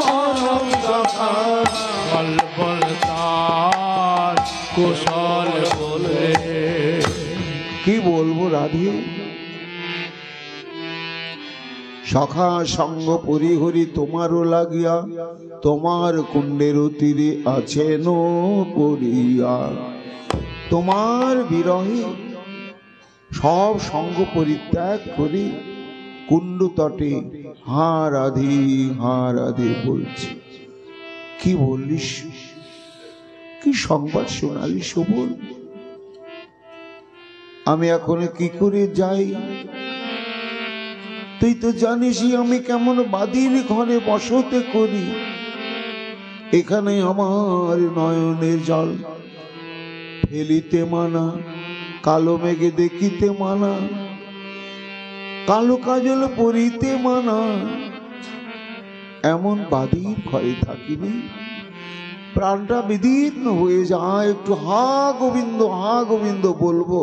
মরম সখা, বল বল তার কুশল বলে। কি বলবো রাধে, সখা সঙ্গ পরিহরি তোমারও লাগিয়া, তোমার কুণ্ডের তীরে আছেন পড়িয়া, তোমার বিরহে সব সঙ্গ পরিত্যাগ করি কুণ্ড তটে হা রাধে বলছি। কি বললিস, কি সংবাদ শোনালি সুবল? আমি এখন কি করে যাই? তুই তো জানিসই আমি কেমন বাদীর ঘরে বসতে করি। এখানে আমার নয়নের জল ফেলিতে মানা, কালো মেঘে দেখিতে মানা, কালো কাজল পরিতে মানা। এমন বাদীর ঘরে থাকিনি, প্রাণটা বিদীর্ণ হয়ে যায়। একটু হা গোবিন্দ, হা গোবিন্দ বলবো,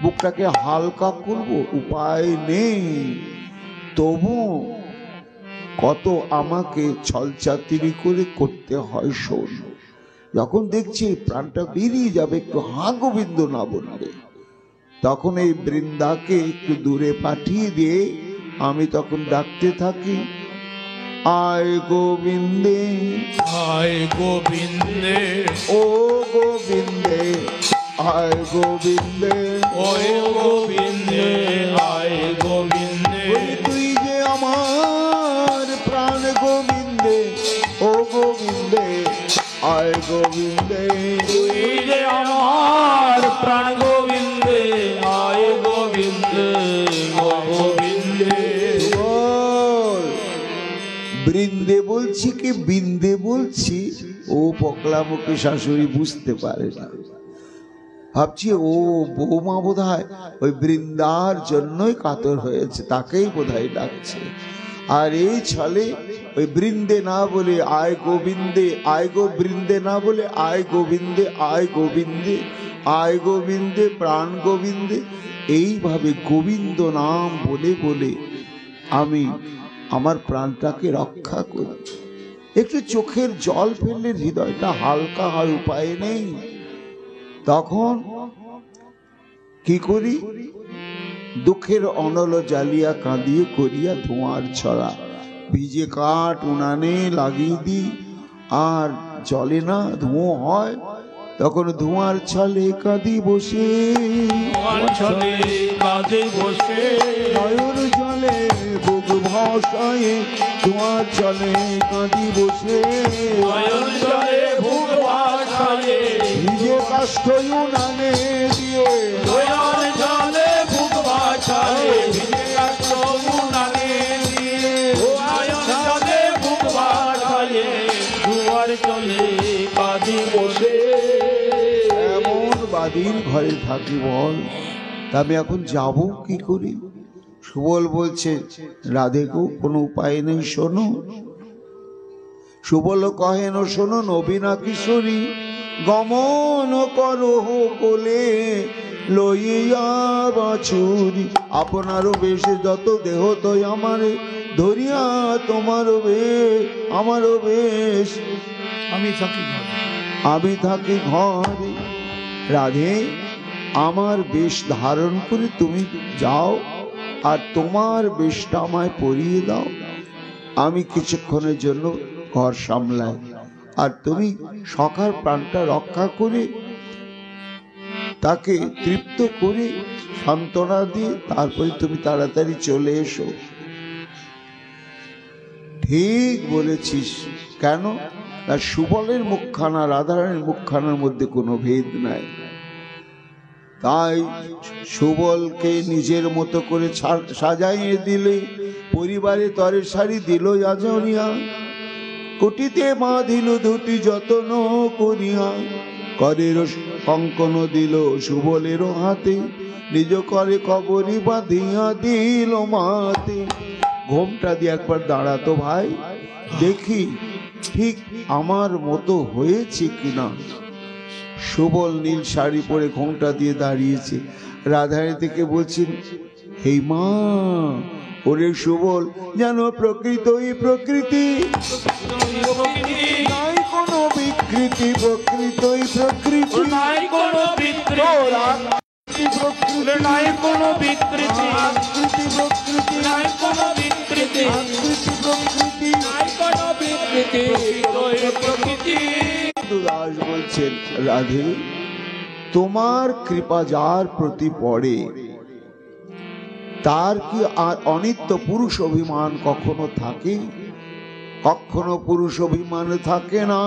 বুকটাকে হালকা করব, উপায় নেই। তবু কত আমাকে ছলচাতুরি করে করতে হয়। শোন, যখন দেখছি প্রাণটা বেরিয়ে যাবে, একটু হা গোবিন্দ না বললে, তখন এই বৃন্দাকে একটু দূরে পাঠিয়ে দিয়ে আমি তখন ডাকতে থাকি, আয় গোবিন্দে, আয় গোবিন্দে, ও গোবিন্দে, আয় গোবিন্দে, ও গোবিন্দে, আয় গোবিন্দে। তুই যে আমার প্রাণ গোবিন্দে, ও গোবিন্দে, আয় গোবিন্দে, তুই যে আমার প্রাণ গোবিন্দে, আয় গোবিন্দে, ও গোবিন্দে। বল, বৃন্দে বলছি কি বিন্দে বলছি, ও পকলা মুখে শাশুড়ি বুঝতে পারে না। ভাবছি ও বৌমা বোধহয় ওই বৃন্দার জন্যই কাতর হয়েছে, তাকেই বোধহয় ডাকছে। আর এই ছলে ওই বৃন্দে না বলে আয় গোবিন্দে, আয় গো বৃন্দে না বলে আয় গোবিন্দে, আয় গোবিন্দে, আয় গোবিন্দে, প্রাণ গোবিন্দে, এইভাবে গোবিন্দ নাম বলে বলে আমি আমার প্রাণটাকে রক্ষা করি। একটু চোখের জল ফেললে হৃদয়টা হালকা হয়, উপায় নেই। তখন কি করি, দুঃখের অনল জ্বালিয়া কাঁদিয়ে করিয়া ধোঁয়ার ছড়া, ভিজে কাঠ উনানে লাগিয়ে দিই, আর জলে না, ধোঁয়া হয়। তখন ধোঁয়ার ছলে কাঁদি বসে, ছলে কাঁদে বসে, নয়ন জলে বুক ভাসায়ে, ধোঁয়ার ছলে কাঁদি বসে, নয়ন জলে বুক ভাসায়ে, ভিজে কাষ্ঠ উনানে দিয়ে, নয়ন জলে বুক ভাসায়ে, ভিজে কাষ্ঠ উনানে দিয়ে, নয়ন জলে বুক ভাসায়ে, ধোঁয়ার চলে কাঁদি বসে। এমন বাদীর ঘরে থাকি বল, তা আমি এখন যাব কি করি? সুবল বলছে, রাধে গো কোনো উপায় নেই, শোনো। সুবল কহেন, শোনো নবীনা কিশোরী, গমন করো কোলে লইয়া বাছুরি, আপনারও বেশে যত দেহ তৈ আমারে ধরিয়া, তোমারও বেশ আমারও বেশ, আমি থাকি ঘরে, আমি থাকি ঘরে। রাধে, আমার বেশ ধারণ করে তুমি যাও, আর তোমার বেশটা আমায় পরিয়ে দাও, আমি কিছুক্ষণের জন্য ঘর সামলাই, আর তুমি সখার প্রাণটা রক্ষা করে তাকে তৃপ্ত করে সান্ত্বনা দিয়ে তারপরে তুমি তাড়াতাড়ি চলে এসো। ঠিক বলেছিস। কেন? না, সুবলের মুখখানা রাধারানীর মুখখানার মধ্যে কোনো ভেদ নাই। তাই সুবলকে নিজের মতো করে সাজাইয়ে দিলে, পরিবারে তরে শাড়ি দিল আজরিয়া, কুটিতে বাঁধিল দুটি যত্ন করিয়া, করের কঙ্কন দিল সুবলের হাতে, নিজ করে কবরি বাঁধিয়া দিল মাতে। ঘোমটা দিয়ে একবার দাঁড়াতো ভাই, দেখি ঠিক আমার মতো হয়েছে কিনা। সুবল নীল শাড়ি পরে ঘোমটা দিয়ে দাঁড়িয়েছে। রাধারানী থেকে বলছেন, হে মা, ওরে সুবল যেন প্রকৃতই প্রকৃতি, নাই কোনো বিকৃতি, প্রকৃতই প্রকৃতি, নাই কোনো বিকৃতি, প্রকৃতি নাই কোনো বিকৃতি, আকৃতি প্রকৃতি, নাই কোনো বিকৃতি, আকৃতি প্রকৃতি, নাই কোনো বিকৃতি, প্রকৃতি। দাস বলছেন, রাধে, তোমার কৃপা যার প্রতি পড়ে তার কি আর অনিত্য পুরুষ অভিমান কখনো থাকে? কখনো পুরুষ অভিমান থাকে না,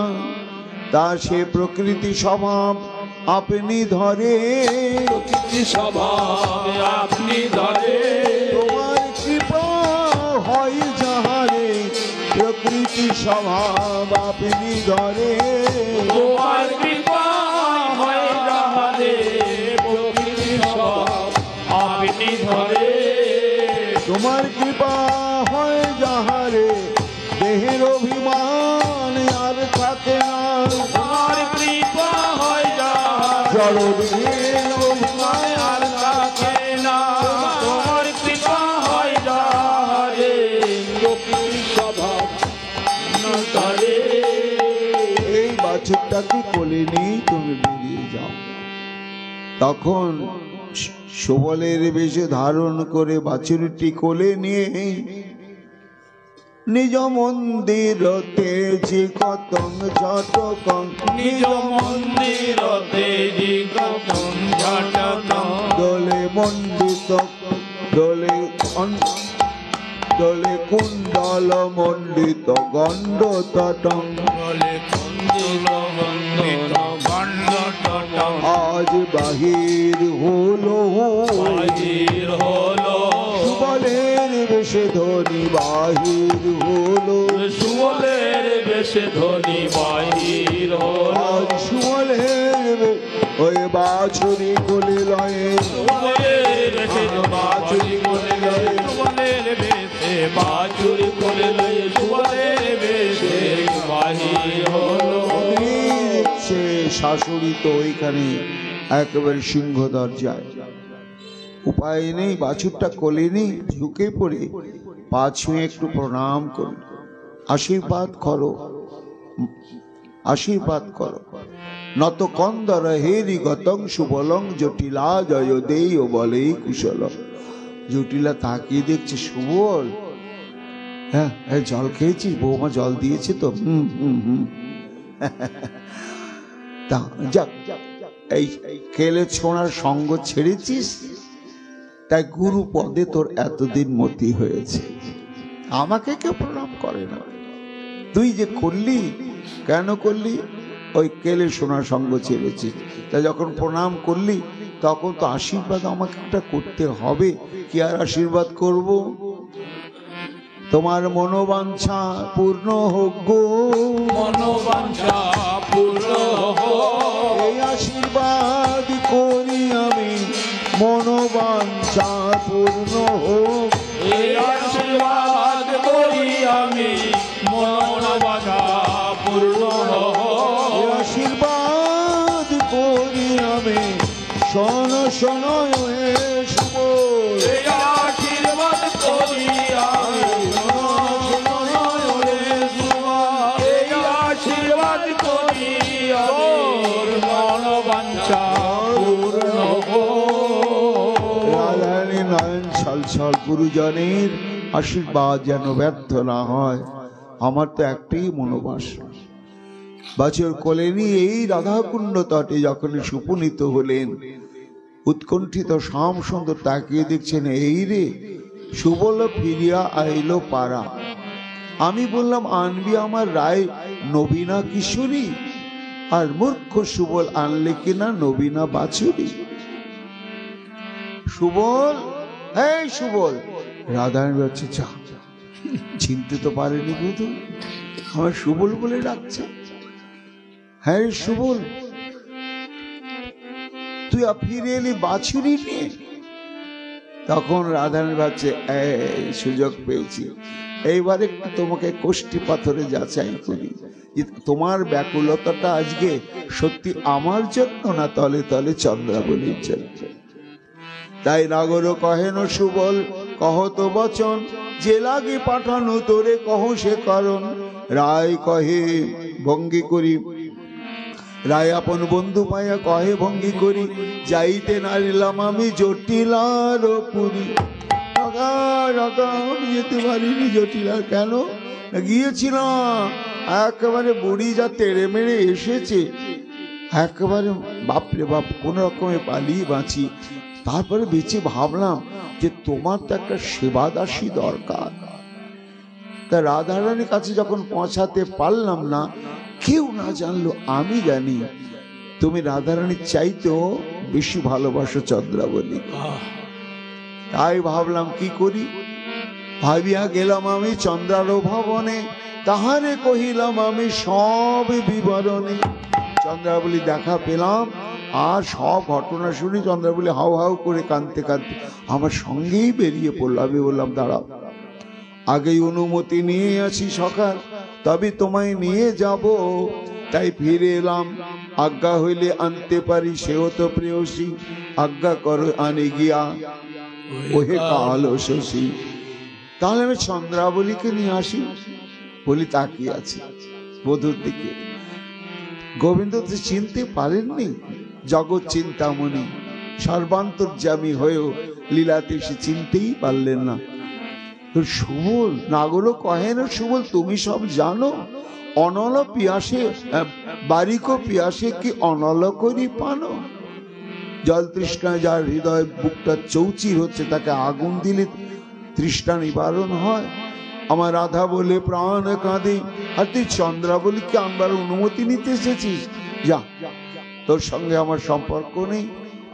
তা সে প্রকৃতি স্বভাব আপনি ধরে। প্রকৃতি স্বভাব আপনি ধরে। তোমার কৃপা হয় যাহারে প্রকৃতি স্বভাব আপনি ধরে। তোমার কৃপা হয় যাহারে প্রকৃতি স্বভাব আপনি ধরে। তোমার কৃপা হয় যাহারে দেহের অভিমান আর থাকে না। তোমার কৃপা হয় যাহারে জড় দেহের অভিমান আর থাকে না। তোমার কৃপা হয় যাহারে প্রকৃতি স্বভাব ধরে। এই বাছুরটাকে কোলে নিয়ে তুমি বেরিয়ে যাও। তখন সুবলের বেশে ধারণ করে বাছুরটি কোলে নিয়ে নিজ মন্দিরতে যে কতং ঝটকং নিজ মন্দিরতে যে কতং ঝটকং দোলে মণ্ডিত দোলে দোলে কুণ্ডল মণ্ডিত গণ্ড তটং বলে কুঞ্জল বন্দিত গণ্ড তটং আজ বাহির হলো বাহির হলো। সুবলের বেশে ধ্বনি বাহির হলো। সুবলের বেশে ধ্বনি বাহির হলো। আজ সুবলের ওই বাছুরি কোলে লয়ে সুবলের বেশে বাছুরি কোলে লয়ে। সুবলের বেশে বাছুরি কোলে লয়ে। সুবলের বেশে বাহির হলো। সে শাশুড়ি তো ওইখানে একেবারে সিংহ দরজায়। উপায় নেই, বাছুরটা কোলে নেই, ঝুঁকে পড়ে পা ছুঁয়ে একটু প্রণাম করো, আশীর্বাদ করো, আশীর্বাদ করো। নত কন্দর হেরি গতং সুবলং জটিলা জয় দেই ও বলেই কুশল। জটিলা তাকিয়ে দেখছে, সুবল হ্যাঁ জল খেয়েছিস? বৌমা জল দিয়েছে তো? হুম হুম হুম। তা যাক, এই কেলে ছোঁড়ার সঙ্গ ছেড়েছিস, তাই গুরু পদে তোর এতদিন মতি হয়েছে। আমাকে কেউ প্রণাম করে না, তুই যে করলি, কেন করলি? ওই কেলে সোনার সঙ্গ ছেড়েছিস, তাই যখন প্রণাম করলি তখন তো আশীর্বাদ আমাকে একটা করতে হবে। কি আর আশীর্বাদ করব? তোমার মনোবাঞ্ছা পূর্ণ হোক গো, মনোবাঞ্ছা পূর্ণ হোক। এই আশীর্বাদ করি আমি, মনোবাঞ্ছা পূর্ণ হোক। এই আশীর্বাদ করি আমি, মনোবাঞ্ছা পূর্ণ হোক। এই আশীর্বাদ করি আমি, শোন শোন হে সুবল। এই আশীর্বাদ করি আমি, এই আশীর্বাদ করি আমি, মনোবাঞ্ছা পূর্ণ হোক। রাধারানী নয়ন ছলছল, গুরুজনের আশীর্বাদ যেন ব্যর্থ না হয়, আমার তো একটাই মনোবাস। বাছুর কোলে নিয়ে এই রাধাকুণ্ড তটে যখন সুপুনিত হলেন, উৎকণ্ঠিত শ্যাম সুন্দর তাকিয়ে দেখছেন, এই রে সুবল ফিরিয়া আইলো পাড়া। আমি বললাম, আনবি আমার রায় নবীনা কিশোরী, আর মূর্খ সুবল আনলে কিনা নবীনা বাছুরি। সুবল, এই সুবল। রাধারানী বলছে, যা, চিনতে তো পারেনি বুধু, আমার সুবল বলে ডাকছে। হ্যাঁ সুবল, তুই ফিরে এলি বাছুরি নিয়ে। তখন রাধারানী ভাবছে, এই সুযোগ পেয়েছি, এইবার একটু তোমাকে কোষ্ঠী পাথরে যাচাই করি যে তোমার ব্যাকুলতাটা আজকে সত্যি আমার জন্য না তলে তলে চন্দ্রাবলীর জন্য। তাই নাগর কহেন সুবল কহত বচন, যে লাগে পাঠানো তোরে কহ সে কারণ। রায় কহে ভঙ্গি করি, রায় আপন বন্ধু পাইয়া কহে ভঙ্গি করি, যাইতে নারিলাম আমি জটিলার পুরী। আমি যেতে পারিনি জটিলার। কেন? গিয়েছিলাম, একেবারে বুড়ি যা তেড়ে মেরে এসেছে, একেবারে বাপরে বাপ, কোন রকমে পালিয়ে বাঁচি। তারপরে বেঁচে ভাবলাম যে তোমার তো একটা সেবা দাসী দরকার, তা রাধারানীর কাছে যখন পৌঁছাতে পারলাম না, কেউ না জানলো আমি জানি তুমি রাধারানীর চাইতেও বেশি ভালোবাসো চন্দ্রাবলী। তাই ভাবলাম কি করি, ভাবিয়া গেলাম আমি চন্দ্রার ভবনে, তাহারে কহিলাম আমি সব বিবরণে। চন্দ্রাবলী দেখা পেলাম, আর সব ঘটনা শুনে চন্দ্রাবলী হাউ হাউ করে কাঁদতে কাঁদতে আমার সঙ্গেই বেরিয়ে পড়লো। আমি বললাম দাঁড়াও, আগেই অনুমতি নিয়ে আছি সকাল, তবে তোমায় নিয়ে যাব। তাই ফিরে এলাম, আজ্ঞা হইলে আনতে পারি, সেও তো প্রেয়সী, আজ্ঞা করো আনে গিয়া ওহে কালো শশী। তাহলে আমি চন্দ্রাবলীকে নিয়ে আসি। বলি তাকিয়ে আছি বধূর দিকে। গোবিন্দ তো চিনতে পারেননি, জগৎ চিন্তামণি সর্বান্তর্যামী হয়েও লীলাতে সে চিনতেই পারলেন না। সুবল নাগর কহেন, সুবল তুমি সব জানো, অনল পিয়াসে বারিক পিয়াসে কি অনল করি পানো। জল তৃষ্ণা যার হৃদয় বুকটা চৌচির হচ্ছে, তাকে আগুন দিলে তৃষ্ণা নিবারণ হয়। আমার রাধা বলে প্রাণ কাঁদে, আর তুই চন্দ্রাবলীকে আনবার অনুমতি নিতে এসেছিস? যা, তোর সঙ্গে আমার সম্পর্ক নেই,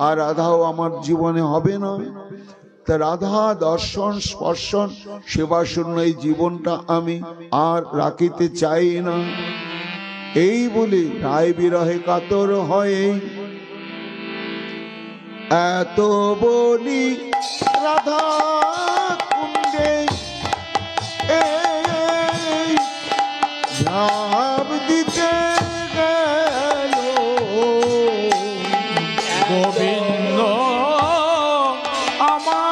আর রাধাও আমার জীবনে হবে না। তা রাধা দর্শন স্পর্শন সেবা শূন্য এই জীবনটা আমি আর রাখিতে চাই না। এই বলে রায় বিরহে কাতর হয়ে এত বলি রাধা কুণ্ডে ঝাঁপ দিতে গেল গোবিন্দ আমার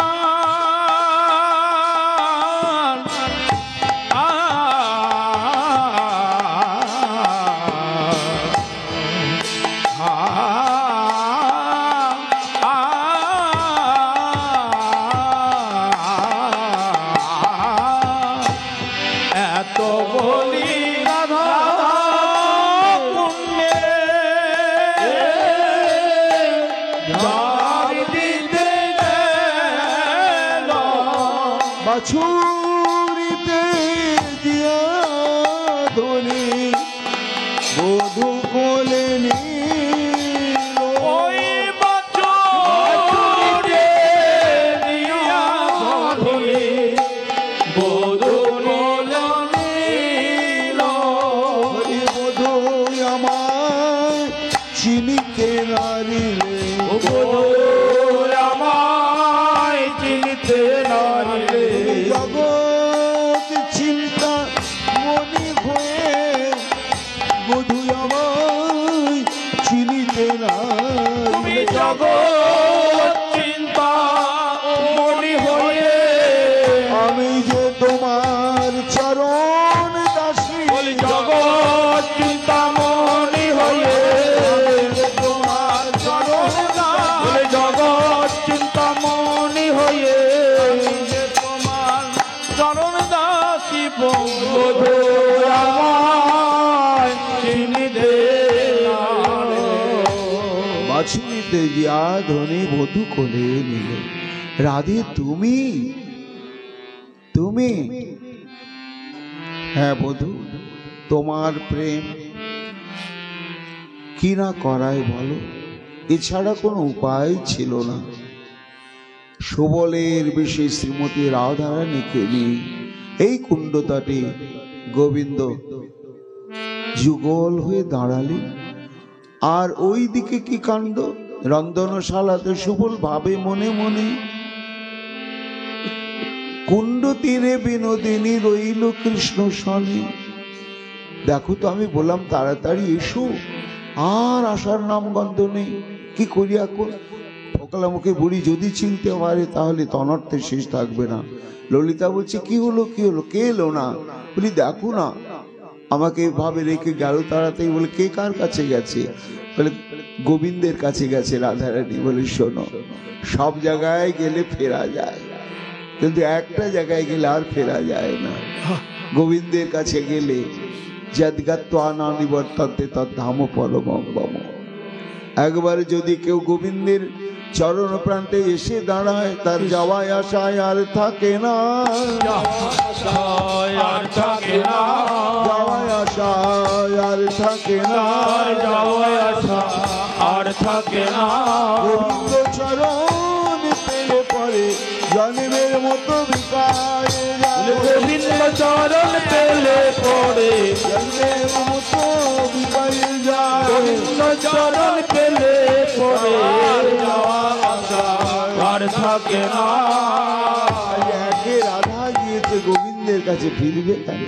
এত বলি রাধা পুণ্যে ঝাড় দিতে গেল বাছুরিতে দিয়া ধনি বধূ কোলে নিল। ওই বাছুরে দিয়া ধনি বধূ কোলে নিল। ওই বধূ আমায় চিনিতে নারিলে, বধূ আমায় চিনিতে নারিলে। জগৎ চিন্তা মনে হয়ে বধূ আমায় চিনিতে তুমি নারিলে। জগৎ চিন্তা মনি হয়ে আমি যে তোমার চরণ দাসী, বলি জগৎ চিন্তা মনি হয়ে তোমার চরণ বলে জগৎ চিন্তা মনি হয়ে তোমার চরণ দাসী বন্ধু আমায় চিনি দে। বাছুরিতে দিয়া ধনী বধূ কোলে নিল। রাধে তুমি তুমি হ্যাঁ বধূ, তোমার প্রেম কি না করায় বলো, এছাড়া কোনো উপায় ছিল না। সুবলের বেশি শ্রীমতী রাধারানীকে নিয়ে এই কুণ্ডতটে গোবিন্দ যুগল হয়ে দাঁড়ালেন। আর ওই দিকে কি কাণ্ড, রন্ধনশালাতে সুবল ভাবে মনে মনে, কুণ্ড তীরে বিনোদিনী রইল কৃষ্ণ সনে। দেখো তো আমি বললাম তাড়াতাড়ি এসো, আর আসার নামগন্ধ নেই। কি করি এখন? ফোকলা মুখে বুড়ি যদি চিনতে পারে তাহলে তনর্থের শেষ থাকবে না। ললিতা বলছে কি হলো কি হলো, কে এলো না? বলি দেখো না, আমাকে এভাবে রেখে গেল তাড়াতাড়ি। বলে কে কার কাছে গেছে? বলে গোবিন্দের কাছে গেছে রাধারানী। বলে শোনো, সব জায়গায় গেলে ফেরা যায়, কিন্তু একটা জায়গায় গেলে আর ফেরা যায় না। গোবিন্দের কাছে গেলে যদ্গত্বা ন নিবর্তন্তে তদ্ধাম পরমম মম। একবার যদি কেউ গোবিন্দের চরণ প্রান্তে এসে দাঁড়ায়, তার যাওয়ায় আশায় আর থাকে না, আর থাকে না, যাওয়ায় আশায় আর থাকে না, যাওয়ায় আশা আর থাকে না। গোবিন্দ চরণ পেলে পরে জন্মের মতো বিকারে যায়, গোবিন্দ চরণ পেলে পড়ে জন্মের মতো বিকারে যায়, গোবিন্দ চরণ পেলে পড়ে যাওয়া আশা আর থাকে না। একে রাধা গিয়েছে গোবিন্দের কাছে, ফিরবে কেন?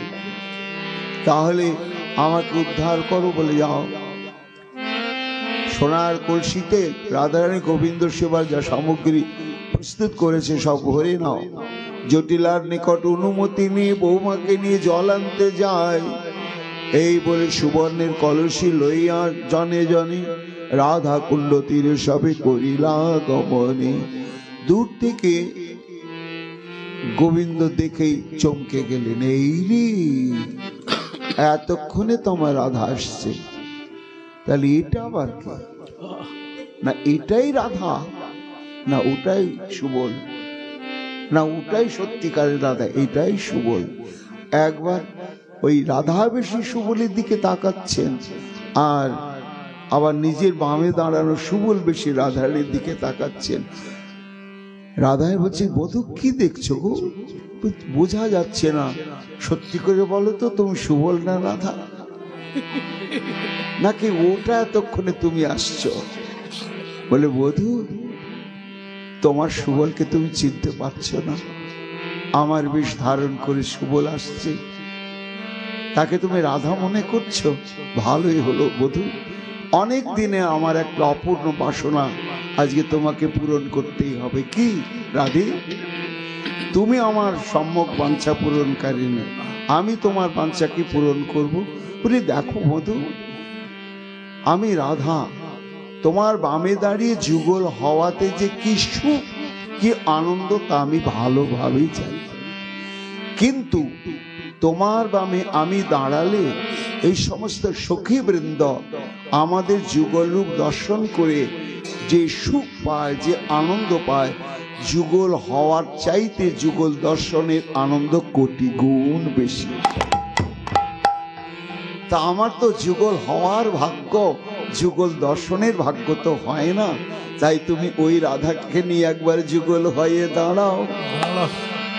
তাহলে আমাকে উদ্ধার করো বলে যাও। সোনার কলসিতে রাধারানী গোবিন্দ সেবার যা সামগ্রী প্রস্তুত করেছে সব ভরে নাও। জটিলার নিকট অনুমতি নিয়ে বৌমাকে নিয়ে জল আনতে যায়। এই বলে সুবর্ণের কলসি লইয়া জনে জনে রাধা কুণ্ড তীরে সবে করিলা গমনে। দূর থেকে গোবিন্দ দেখেই চমকে গেলেন, এই রে এতক্ষণে তোমার রাধা আসছে, তাহলে এটা আবার কি? না এটাই রাধা, না ওটাই সুবল, না ওটাই সত্যিকারের রাধা, এটাই সুবল। একবার ওই রাধা বেশি সুবলের দিকে তাকাচ্ছেন, আর আবার নিজের বামে দাঁড়ানো সুবল বেশি রাধারের দিকে তাকাচ্ছেন। রাধায় বলছে, বধূ কি দেখছো গো? বোঝা যাচ্ছে না, সত্যি করে বলো তো তুমি সুবল না রাধা, নাকি ওটা এতক্ষণে তুমি আসছো? বলে, বধূ তোমার সুবলকে তুমি চিনতে পারছো না, আমার বেশ ধারণ করে সুবল আসছে, তাকে তুমি রাধা মনে করছো? ভালোই হলো বধূ, অনেক দিনে আমার একটা অপূর্ণ বাসনা আজকে তোমাকে পূরণ করতেই হবে। কি রাধে, তুমি আমার সম্যক বাঞ্ছা পূরণকারিণী, আমি তোমার বাঞ্ছাকে পূরণ করব। বলি, দেখো বধূ, আমি রাধা, তোমার বামে দাঁড়িয়ে যুগল হওয়াতে যে কি সুখ কি আনন্দ তা আমি ভালোভাবেই জানি, কিন্তু তোমার বামে আমি দাঁড়ালে এই সমস্ত সখী বৃন্দ আমাদের যুগল রূপ দর্শন করে যে সুখ পায়, যে আনন্দ পায়, যুগল হওয়ার চাইতে যুগল দর্শনের আনন্দ কোটি গুণ বেশি। তা আমার তো যুগল হওয়ার ভাগ্য, যুগল দর্শনের ভাগ্য তো হয় না, তাই তুমি ওই রাধাকে নিয়ে একবার যুগল হয়ে দাঁড়াও।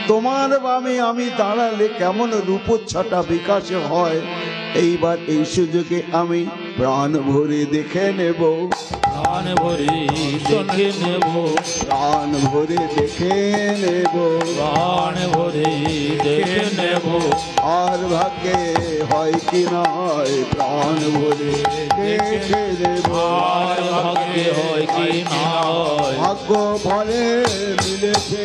তোমার বামে আমি দাঁড়ালে কেমন রূপচ্ছটা বিকাশে হয়, এইবার এই সুযোগে আমি প্রাণ ভরে দেখে নেব, প্রাণ ভরে দেখে নেব, প্রাণ ভরে দেখে নেব, প্রাণ ভরে দেখে নেব। আর ভাগ্যে হয় কি নয় প্রাণ ভরে দেখে নেব, আর ভাগ্যে হয় কি না হয়, ভাগ্য ফলে মিলেছে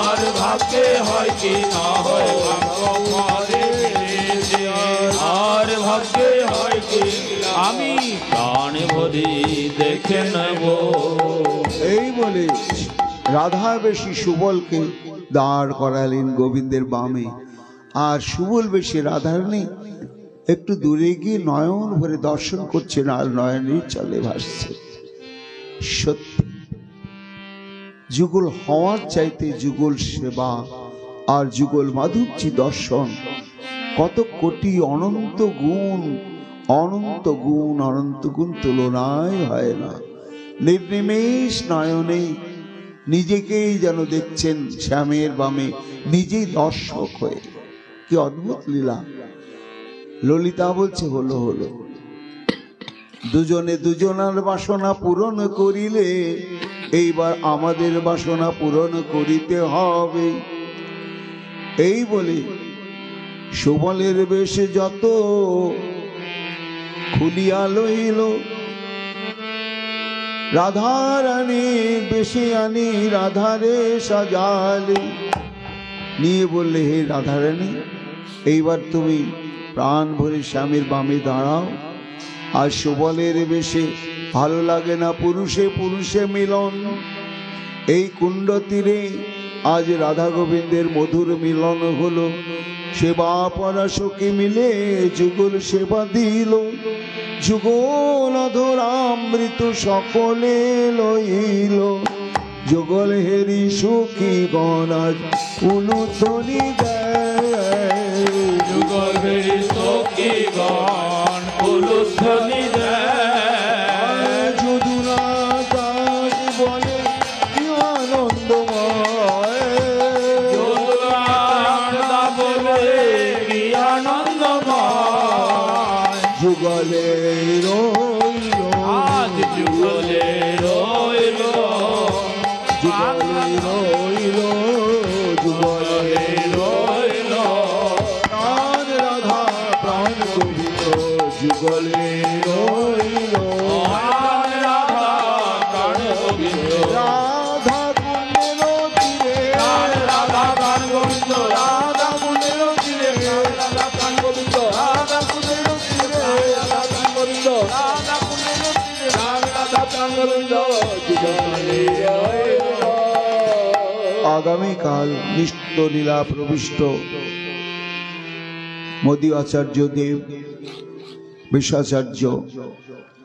আর ভাগ্যে হয় কি না হয়, ভাগ্য ফলে মিলেছে আর ভাগ্যে হয় কি, আমি প্রাণ ভরে দেখে নেব। এই বলে রাধা বেশি সুবলকে দাঁড় করালেন গোবিন্দের বামে, আর সুবল বেশি রাধারানী একটু দূরে গিয়ে নয়ন ভরে দর্শন করছেন, আর নয়নের চলে ভাসছে। সত্যি যুগল হওয়ার চাইতে যুগল সেবা আর যুগল মাধুর্যী দর্শন কত কোটি অনন্ত গুণ, অনন্ত গুণ, অনন্ত গুণ তুলনায় হয় না। নির্নিমেষ নয়নে নিজেকেই যেন দেখছেন শ্যামের বামে, নিজেই দর্শক হয়ে। কি অদ্ভুত লীলা! ললিতা বলছে, হলো হলো, দুজনে দুজনার বাসনা পূরণ করিলে এইবার আমাদের বাসনা পূরণ করিতে হবে। এই বলে সুবলের বেশে যত খুলিয়া লইল, রাধারানী বেশে আনি রাধারে সাজালে, নিয়ে বললে, হে রাধারানী, এইবার তুমি প্রাণ ভরে স্বামীর বামে দাঁড়াও। আর সুবলের বেশে ভালো লাগে না পুরুষে পুরুষে মিলন, এই কুণ্ড তীরে আজ রাধা গোবিন্দের মধুর মিলন হলো। সেবা পরাশকে মিলে যুগল সেবা দিল, যুগল অধরামৃত সকলে লইল, যুগল হেরি সুখী গণাজ উলুধ্বনি দেয়, যুগল হেরি সুখী গণ উলুধ্বনি দেয়। যদুনা দাস বলে কি আনন্দময়, যদুনা বলে কি আনন্দময়। যুগলে রইল, আজ যুগলে রইল, যুগলে রইল, যুগলে রইল। প্রাণ রাধা প্রাণ গোবিন্দ, যুগলে রইল। প্রাণ রাধা প্রাণ গোবিন্দ, রাধা কুণ্ডের তীরে, রাধা প্রাণ গোবিন্দ, রাধা কুণ্ডের তীরে, রাধা প্রাণ গোবিন্দ, রাধা কুণ্ডের তীরে, রাধা প্রাণ গোবিন্দ, রাধা কুণ্ডের তীরে, রাধা প্রাণ গোবিন্দ, যুগলে রইল। আগামীকাল নিত্য লীলা প্রবিষ্ট মোদী আচার্য দেব, বিশাচার্য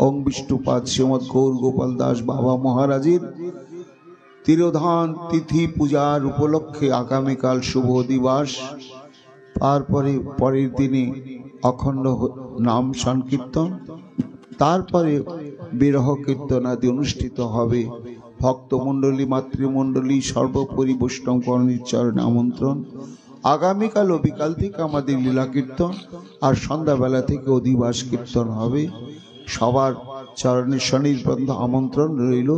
ওং বিষ্ণুপাদ শ্রীমৎ গৌর গোপাল দাস বাবা মহারাজের তিরোধান তিথি পূজার উপলক্ষে আগামীকাল শুভ দিবস। তারপরে পরের দিনে অখণ্ড নাম সংকীর্তন, তারপরে বিরহ কীর্তন আদি অনুষ্ঠিত হবে। ভক্তমণ্ডলী মাতৃমণ্ডলী সর্বোপরি বৈষ্ণব গণের চরণে আমন্ত্রণ। আগামীকাল ও বিকাল থেকে আমাদের লীলা কীর্তন, আর সন্ধ্যাবেলা থেকে অধিবাস কীর্তন হবে। সবার চরণে সনির্বন্ধ আমন্ত্রণ রইল।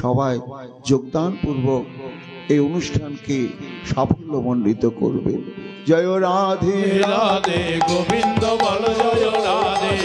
সবাই যোগদান পূর্বক এই অনুষ্ঠানকে সাফল্যমণ্ডিত করবেন। জয় রাধে রাধে গোবিন্দ বল, জয় রাধে